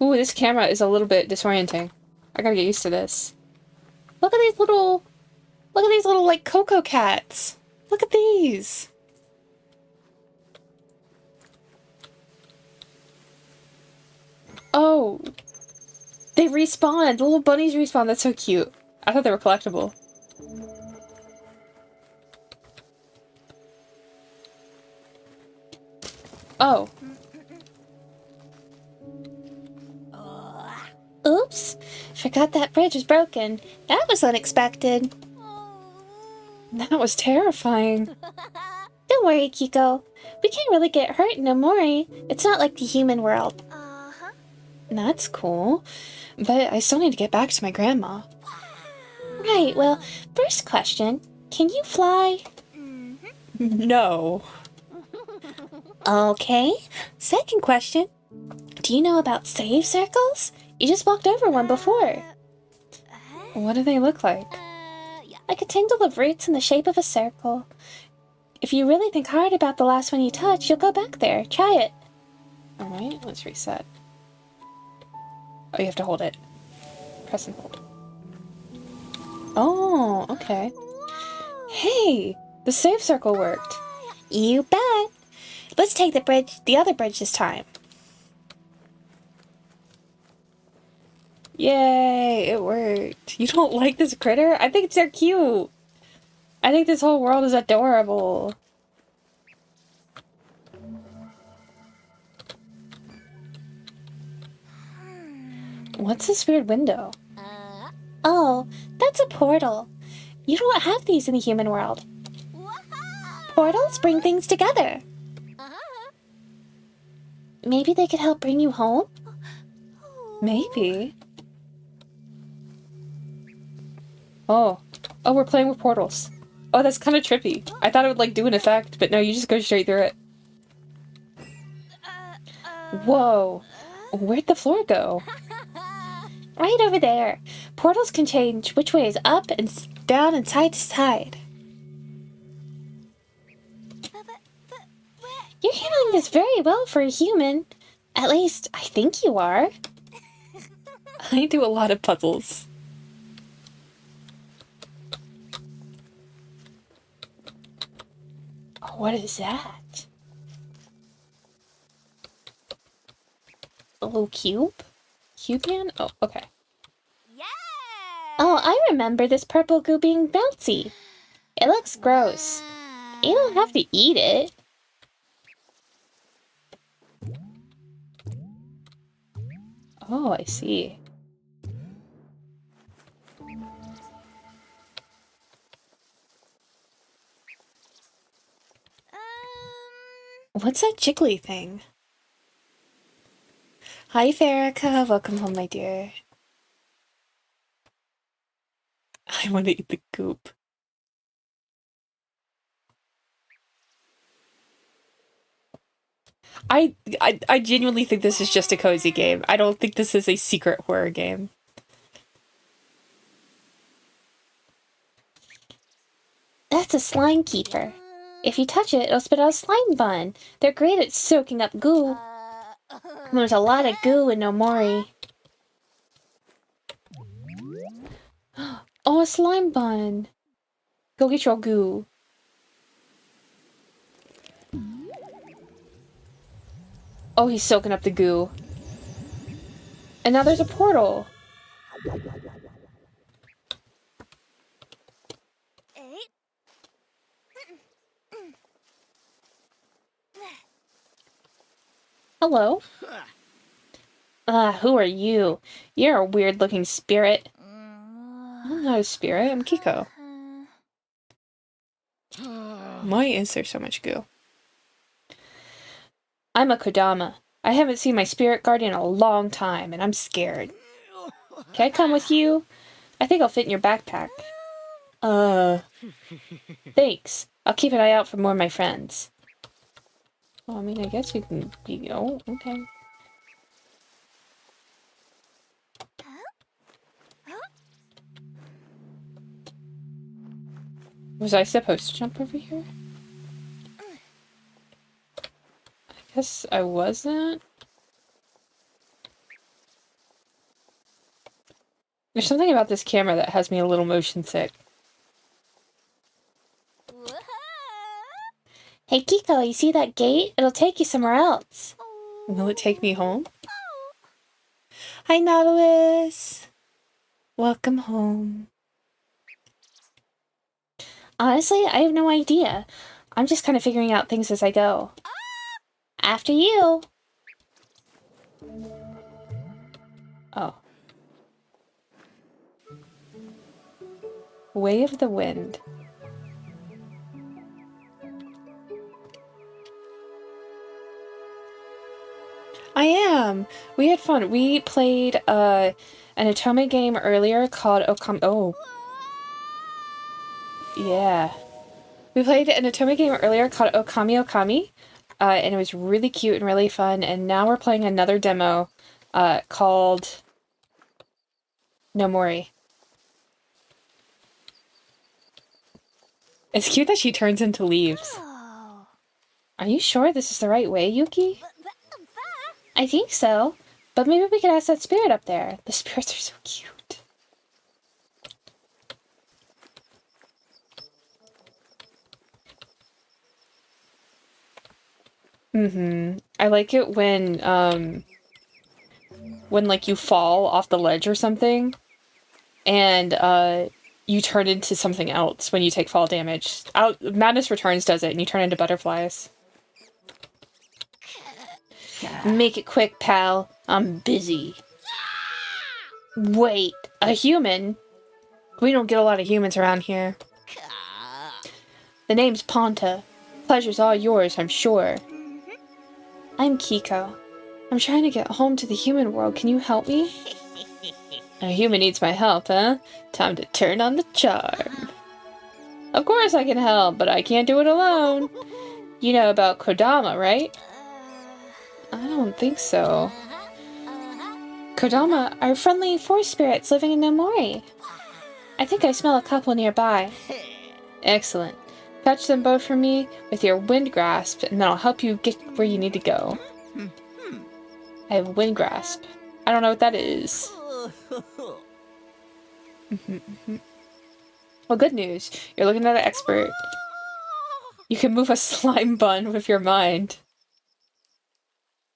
Ooh, this camera is a little bit disorienting. I gotta get used to this. Look at these little like Coco cats. Look at these. Oh. They respawn. The little bunnies respawn. That's so cute. I thought they were collectible. Oh. Oops. Forgot that bridge was broken. That was unexpected. That was terrifying. Don't worry, Kiko. We can't really get hurt in Nomori. It's not like the human world. That's cool. But I still need to get back to my grandma. Right, well, first question. Can you fly? No. Okay. Second question. Do you know about save circles? You just walked over one before. What do they look like? Like a tangle of roots in the shape of a circle. If you really think hard about the last one you touch, you'll go back there. Try it. Alright, let's reset. Oh, you have to hold it. Press and hold. Oh, okay. Hey, the save circle worked. You bet. Let's take the other bridge this time. Yay, it worked. You don't like this critter? I think they're cute. I think this whole world is adorable. What's this weird window? Oh, that's a portal. You don't have these in the human world. Portals bring things together. Maybe they could help bring you home? Maybe. Oh. Oh, we're playing with portals. Oh, that's kind of trippy. I thought it would, like, do an effect, but no, you just go straight through it. Whoa. Where'd the floor go? Right over there. Portals can change which way is up and down and side to side. You're handling this very well for a human. At least, I think you are. I do a lot of puzzles. Oh, what is that? A little cube? Cube man? Oh, okay. Yeah! Oh, I remember this purple goo being bouncy. It looks gross. You don't have to eat it. Oh, I see. What's that jiggly thing? Hi, Farrakha. Welcome home, my dear. I want to eat the goop. I genuinely think this is just a cozy game. I don't think this is a secret horror game. That's a slime keeper. If you touch it, it'll spit out a slime bun. They're great at soaking up goo. There's a lot of goo in Nomori. Oh, a slime bun. Go get your goo. Oh, he's soaking up the goo. And now there's a portal. Hello? Who are you? You're a weird-looking spirit. I'm not a spirit, I'm Kiko. Why is there so much goo? I'm a Kodama. I haven't seen my spirit guardian in a long time, and I'm scared. Can I come with you? I think I'll fit in your backpack. Thanks. I'll keep an eye out for more of my friends. Well, I mean, I guess you can be... Oh, okay. Was I supposed to jump over here? I guess I wasn't. There's something about this camera that has me a little motion sick. Hey Kiko, you see that gate? It'll take you somewhere else. Will it take me home? Hi Nautilus! Welcome home. Honestly, I have no idea. I'm just kind of figuring out things as I go. After you! Oh. Way of the Wind. I am! We had fun. We played an Otome game earlier called Okami. Oh. Yeah. We played an Otome game earlier called Okami, and it was really cute and really fun, and now we're playing another demo called Nomori. It's cute that she turns into leaves. Are you sure this is the right way, Yuki? I think so. But maybe we could ask that spirit up there. The spirits are so cute. I like it when like you fall off the ledge or something and you turn into something else when you take fall damage. Madness Returns does it and you turn into butterflies. Make it quick, pal. I'm busy. Wait, a human? We don't get a lot of humans around here. The name's Ponta. Pleasure's all yours, I'm sure. I'm Kiko. I'm trying to get home to the human world. Can you help me? A human needs my help, huh? Time to turn on the charm. Of course I can help, but I can't do it alone. You know about Kodama, right? I don't think so. Kodama are friendly forest spirits living in Nomori. I think I smell a couple nearby. Excellent. Fetch them both for me with your wind grasp, and then I'll help you get where you need to go. I have wind grasp. I don't know what that is. Well, good news. You're looking at an expert. You can move a slime bun with your mind.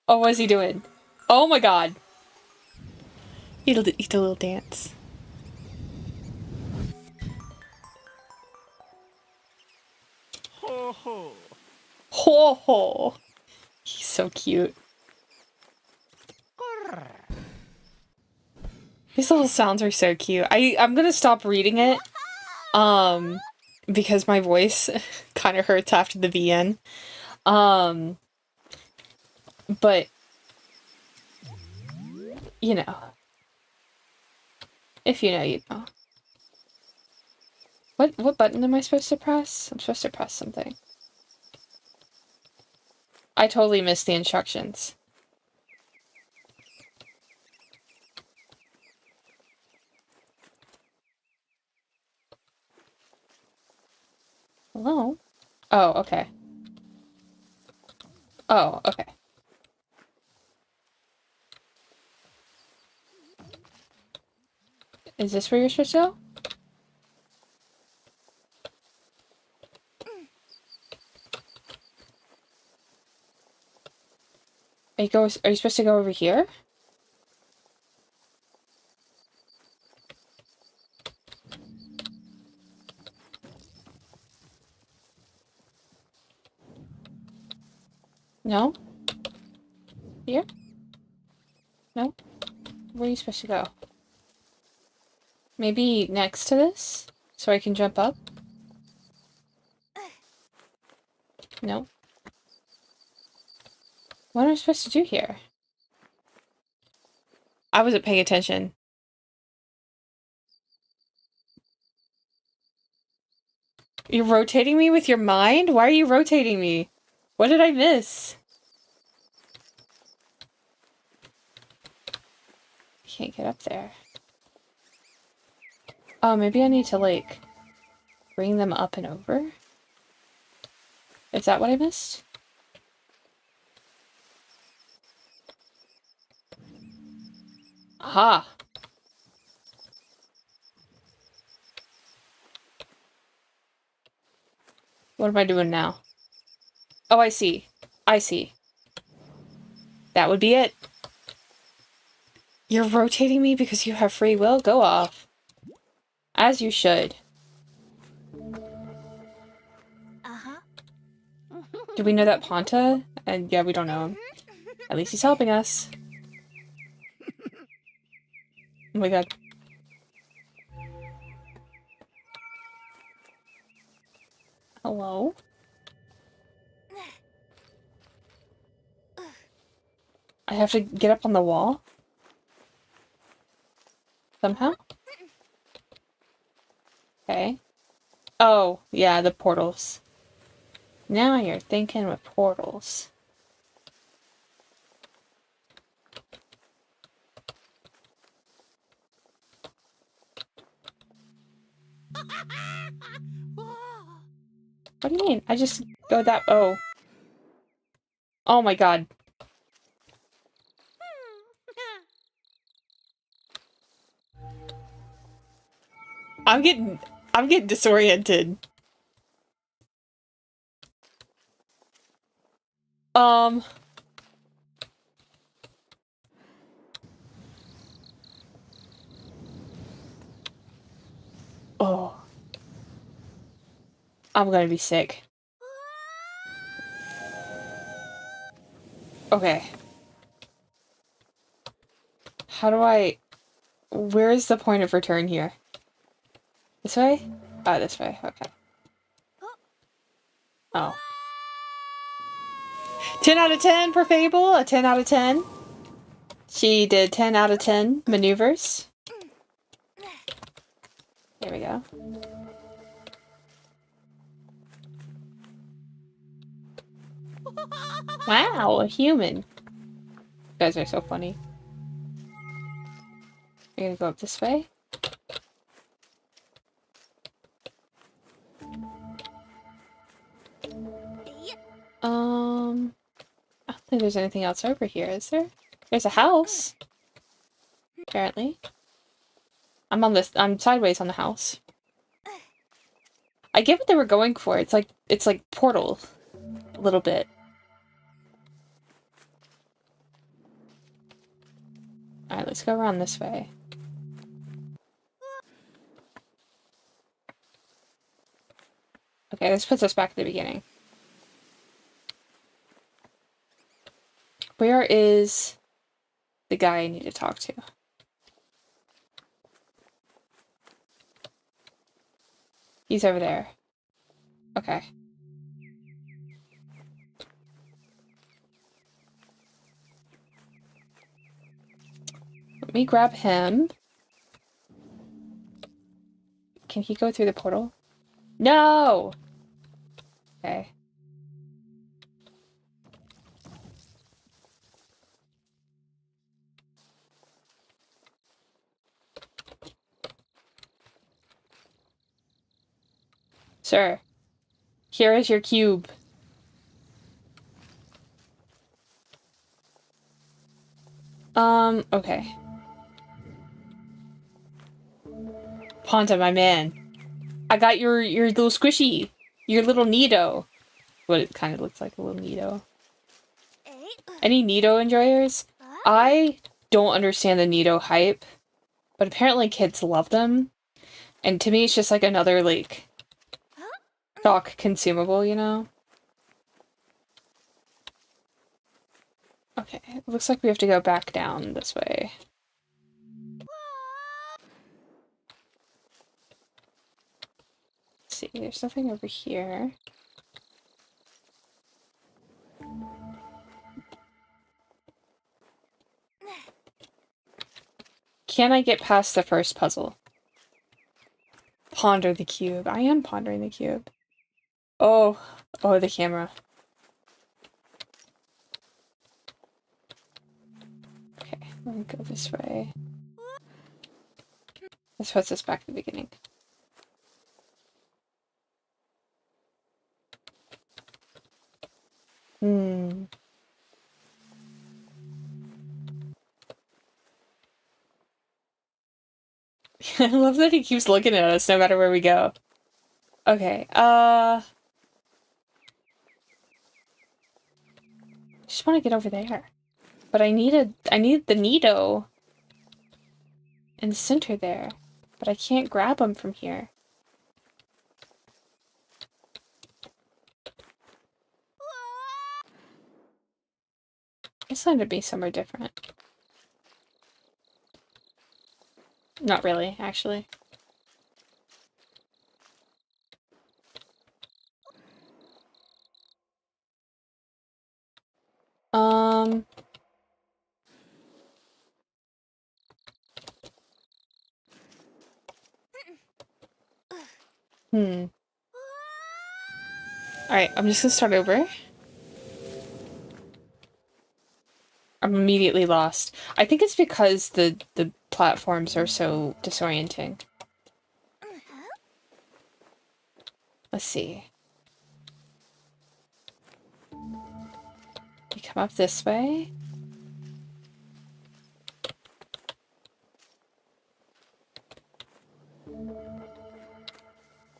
Oh, what is he doing? Oh my god. Eat a little dance. Ho ho. He's so cute. These little sounds are so cute. I'm gonna stop reading it. Because my voice kind of hurts after the VN. But you know. If you know, you know. What button am I supposed to press? I'm supposed to press something. I totally missed the instructions. Hello? Oh, okay. Oh, okay. Is this where you're supposed to go? Are you supposed to go over here? No? Here? No? Where are you supposed to go? Maybe next to this? So I can jump up? No? What am I supposed to do here? I wasn't paying attention. You're rotating me with your mind? Why are you rotating me? What did I miss? Can't get up there. Oh, maybe I need to, like, bring them up and over? Is that what I missed? Aha! What am I doing now? Oh, I see. I see. That would be it. You're rotating me because you have free will? Go off. As you should. Do we know that Ponta? And yeah, we don't know him. At least he's helping us. Oh my god. Hello? I have to get up on the wall? Somehow? Okay. Oh, yeah, the portals. Now you're thinking with portals. What do you mean? I just go that- oh. Oh my god. I'm getting disoriented. Um. Oh. I'm gonna be sick. Okay. How do I... Where is the point of return here? This way? Oh, this way. Okay. Oh. 10 out of 10 for Fable. A 10 out of 10. She did 10 out of 10 maneuvers. There we go. Wow, a human. You guys are so funny. We're gonna go up this way. I don't think there's anything else over here, is there? There's a house. Apparently. I'm sideways on the house. I get what they were going for. It's like Portal. A little bit. Alright, let's go around this way. Okay, this puts us back at the beginning. Where is the guy I need to talk to? He's over there. Okay. Let me grab him. Can he go through the portal? No! Okay. Sir, here is your cube. Okay. Ponta, my man. I got your little squishy. Your little Nido. What it kind of looks like, a little Nido. Any Nido enjoyers? I don't understand the Nido hype, but apparently kids love them. And to me, it's just like another, like, stock consumable, you know? Okay, it looks like we have to go back down this way. Let's see, there's nothing over here. Can I get past the first puzzle? Ponder the cube. I am pondering the cube. Oh, the camera. Okay, let me go this way. This puts us back to the beginning. I love that he keeps looking at us no matter where we go. Okay, just want to get over there. But I need the Nido in the center there. But I can't grab him from here. It's going to be somewhere different. Not really, actually. Alright, I'm just gonna start over. I'm immediately lost. I think it's because the platforms are so disorienting. Let's see. You come up this way.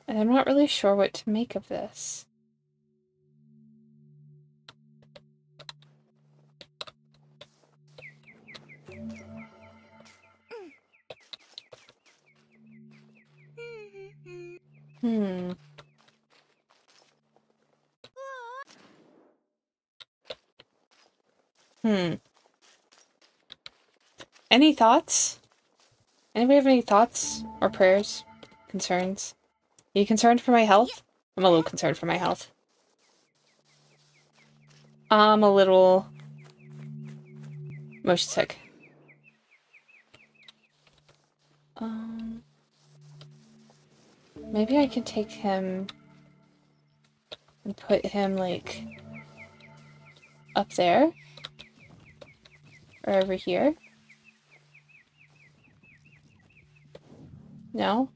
And I'm not really sure what to make of this. Hmm. Hmm. Any thoughts? Anybody have any thoughts or prayers? Concerns? Are you concerned for my health? I'm a little concerned for my health. I'm a little motion sick. Maybe I could take him and put him, like, up there? Or over here? No?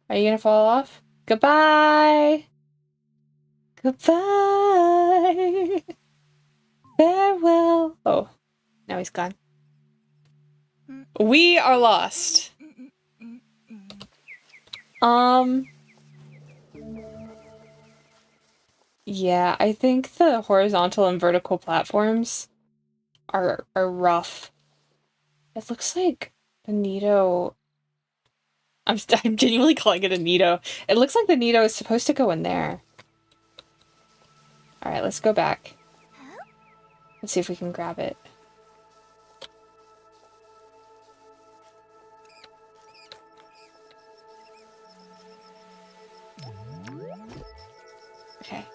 Are you gonna fall off? Goodbye! Goodbye! Farewell! Oh, now he's gone. We are lost. Yeah, I think the horizontal and vertical platforms are rough. It looks like the Nido. I'm genuinely calling it a Nido. It looks like the Nido is supposed to go in there. Alright, let's go back. Let's see if we can grab it. Okay.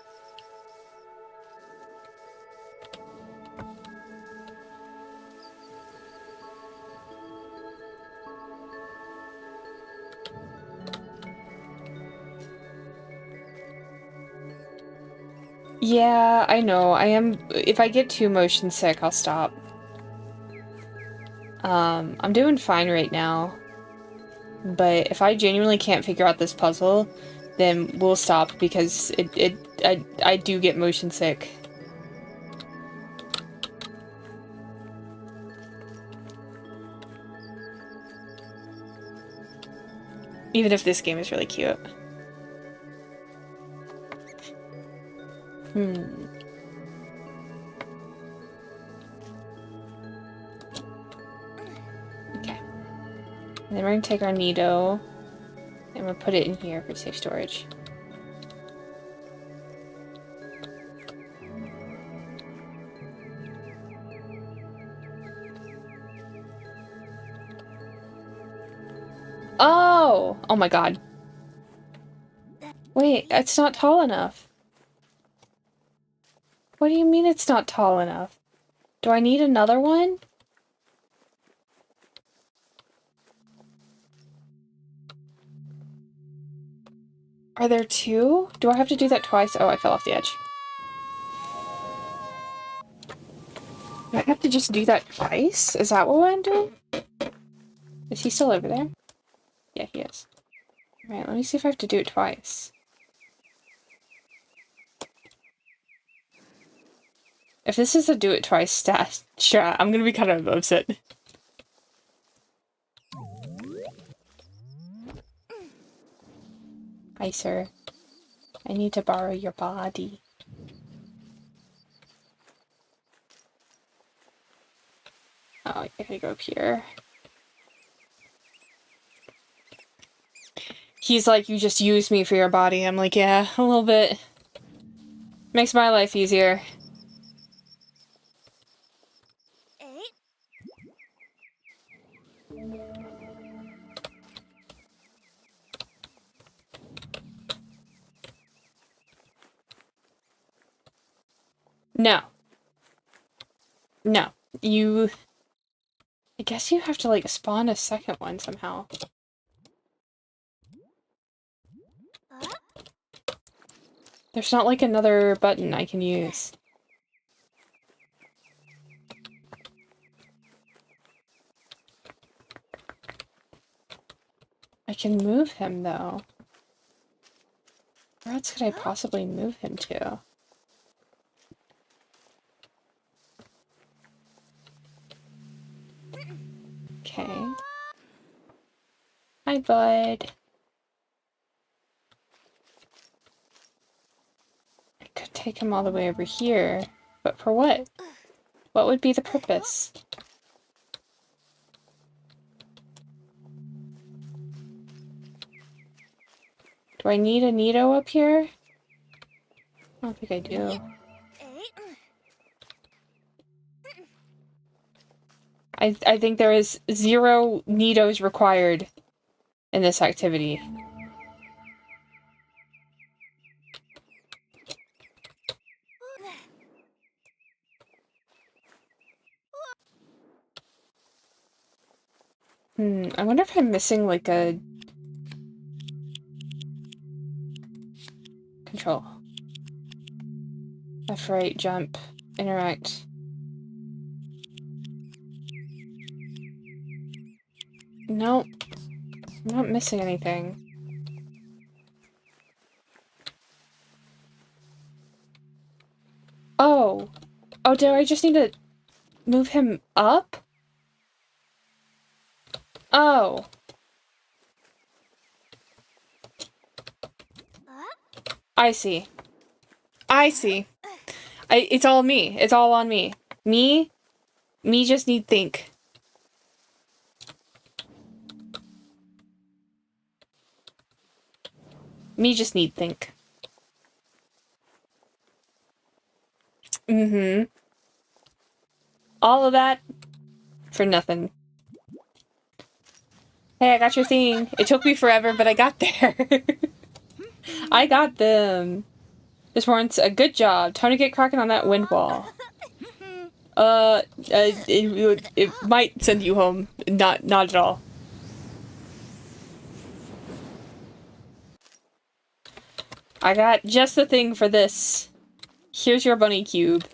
Yeah, I know. I am. If I get too motion sick, I'll stop. I'm doing fine right now. But if I genuinely can't figure out this puzzle, then we'll stop because I do get motion sick. Even if this game is really cute. Okay. And then we're gonna take our Nido and we'll put it in here for safe storage. Oh! Oh my god. Wait, it's not tall enough. What do you mean it's not tall enough? Do I need another one? Are there two? Do I have to do that twice? Oh, I fell off the edge. Do I have to just do that twice? Is that what I'm doing? Is he still over there? Yeah, he is. Alright, let me see if I have to do it twice. If this is a do it twice stat, sure, I'm gonna be kind of upset. Hi, sir. I need to borrow your body. Oh, I gotta go up here. He's like, you just use me for your body. I'm like, yeah, a little bit. Makes my life easier. No. No. You... I guess you have to, like, spawn a second one somehow. There's not, like, another button I can use. I can move him, though. Where else could I possibly move him to? Okay. Hi, bud. I could take him all the way over here. But for what? What would be the purpose? Do I need a Nito up here? I don't think I do. I think there is 0 Nitos required in this activity. I wonder if I'm missing like a control. Left, right, jump, interact. Nope. I'm not missing anything. Oh. Oh, do I just need to move him up? Oh. I see. I see. It's all me. It's all on me. Me just need think. Me just need think. All of that for nothing. Hey, I got your thing. It took me forever, but I got there. I got them. This warrants a good job. Time to get cracking on that wind wall. It might send you home. Not at all. I got just the thing for this. Here's your bunny cube.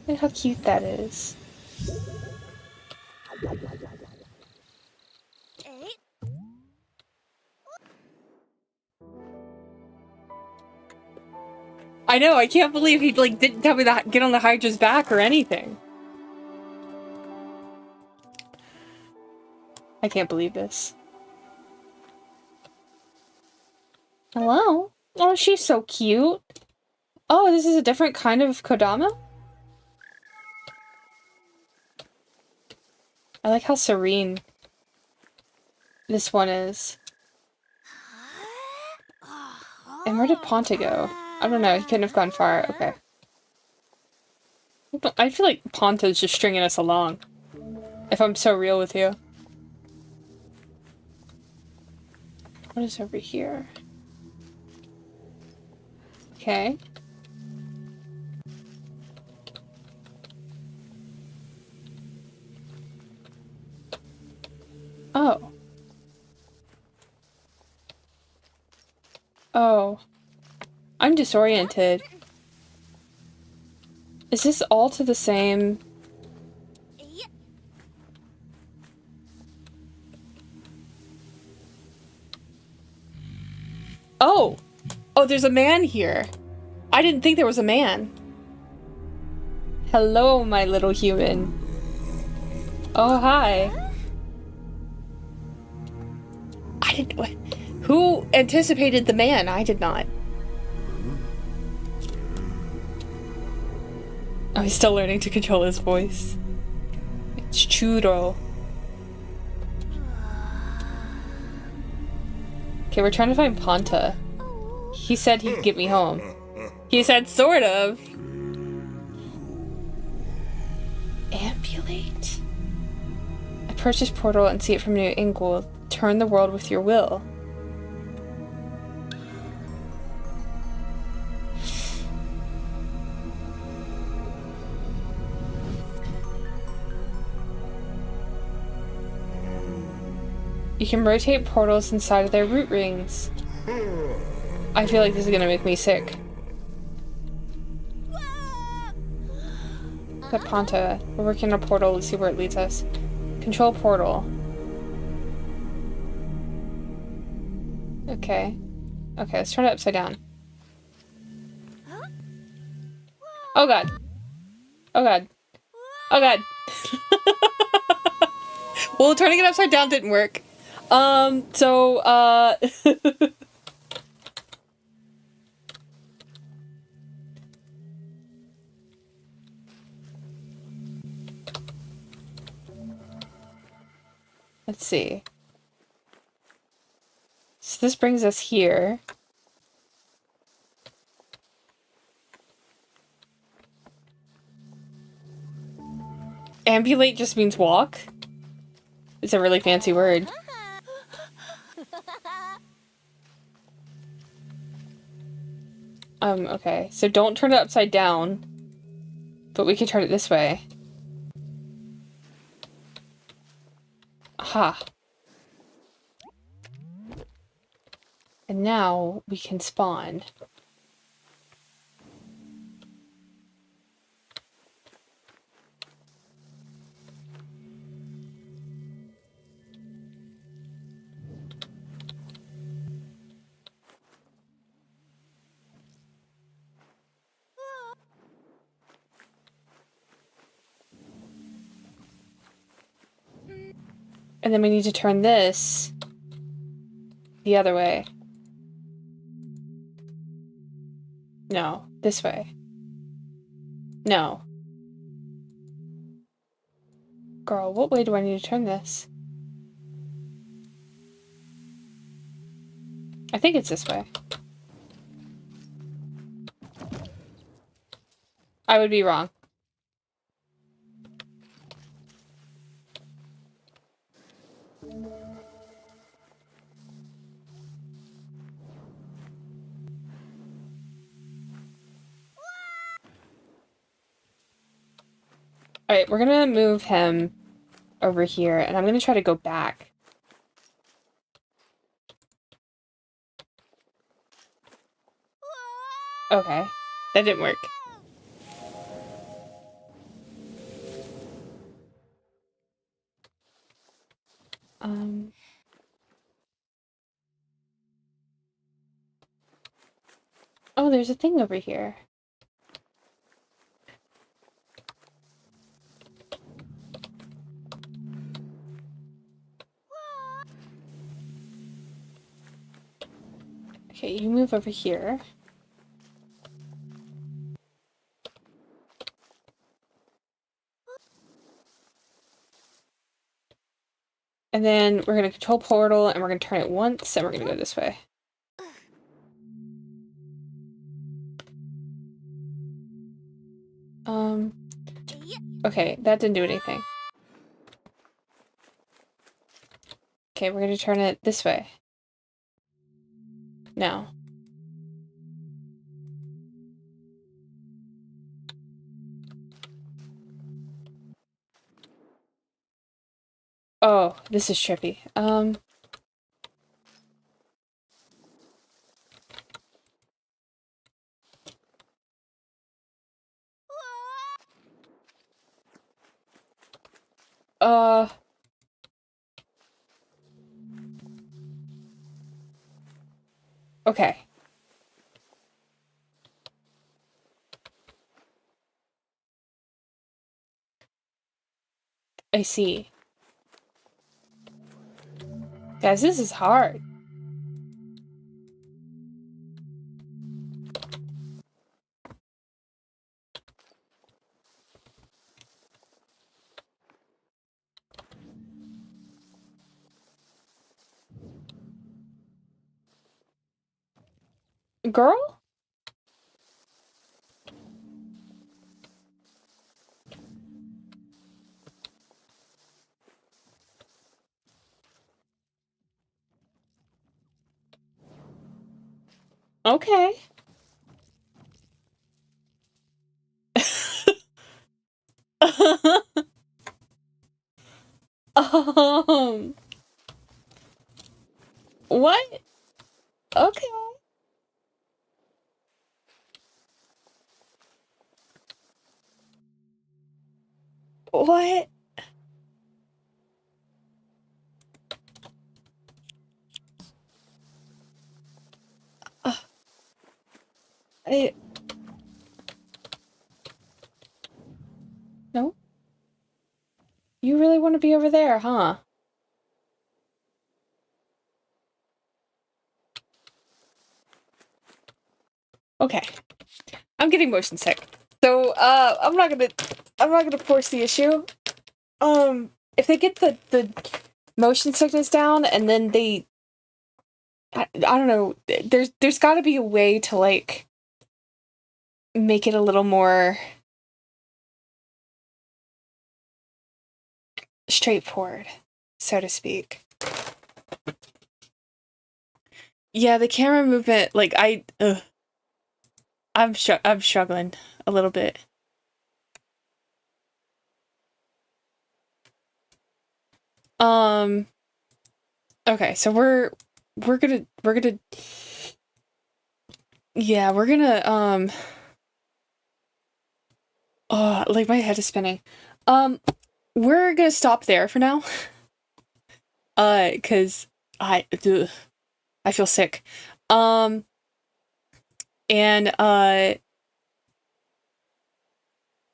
Look how cute that is. I know, I can't believe he like didn't tell me to get on the Hydra's back or anything. I can't believe this. Hello? Oh, she's so cute. Oh, this is a different kind of Kodama? I like how serene this one is. And where did Ponta go? I don't know, he couldn't have gone far. Okay. I feel like Ponta's just stringing us along. If I'm so real with you. What is over here? Okay. Oh. Oh. I'm disoriented. Is this all to the same... Oh! Oh, there's a man here. I didn't think there was a man. Hello, my little human. Oh, hi. I didn't... Who anticipated the man? I did not. Oh, he's still learning to control his voice. It's Churro. Okay, we're trying to find Ponta. He said he'd get me home. He said sort of. Ambulate? Approach this portal and see it from a new angle. Turn the world with your will. You can rotate portals inside of their root rings. I feel like this is gonna make me sick. The Ponta. We're working on a portal. Let's see where it leads us. Control portal. Okay. Okay, let's turn it upside down. Oh god. Oh god. Oh god. Well, turning it upside down didn't work. Let's see. so this brings us here. Ambulate just means walk. It's a really fancy word. Okay. So don't turn it upside down. But we can turn it this way. Aha. And now we can spawn. And then we need to turn this the other way. No, this way. No. Girl, what way do I need to turn this? I think it's this way. I would be wrong. Alright, we're gonna move him over here, and I'm gonna try to go back. Okay, that didn't work. Oh, there's a thing over here. Okay, you move over here. And then we're gonna control portal, and we're gonna turn it once, and we're gonna go this way. Okay, that didn't do anything. Okay, we're gonna turn it this way. No. Oh, this is trippy. Okay. I see. Guys, this is hard. Girl? Okay. um, what? Okay. What? I... No? You really want to be over there, huh? Okay. I'm getting motion sick. So, I'm not gonna force the issue. If they get the motion sickness down and then they I don't know. There's got to be a way to like make it a little more straightforward, so to speak. Yeah, the camera movement, like I'm struggling a little bit. Okay, so we're gonna yeah, we're gonna oh, like my head is spinning. We're gonna stop there for now. 'Cause ugh, I feel sick. And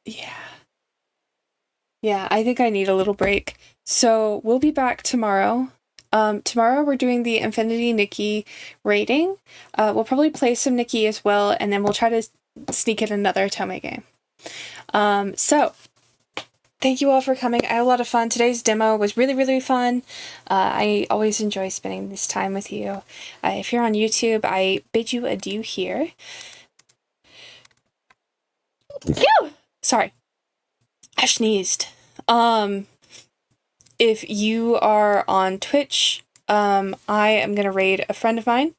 yeah. Yeah, I think I need a little break. So we'll be back tomorrow. Tomorrow we're doing the Infinity Nikki rating. We'll probably play some Nikki as well, and then we'll try to sneak in another Otome game. So thank you all for coming. I had a lot of fun. Today's demo was really, really fun. I always enjoy spending this time with you. If you're on YouTube, I bid you adieu here. Phew! Sorry. I sneezed. If you are on Twitch, I am gonna raid a friend of mine.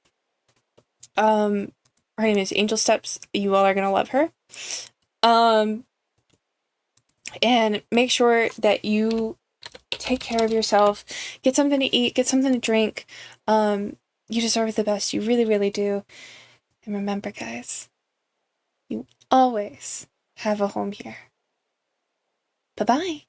Her name is Angel Steps. You all are gonna love her. And make sure that you take care of yourself. Get something to eat. Get something to drink. You deserve the best. You really, really do. And remember, guys, you always have a home here. Bye-bye.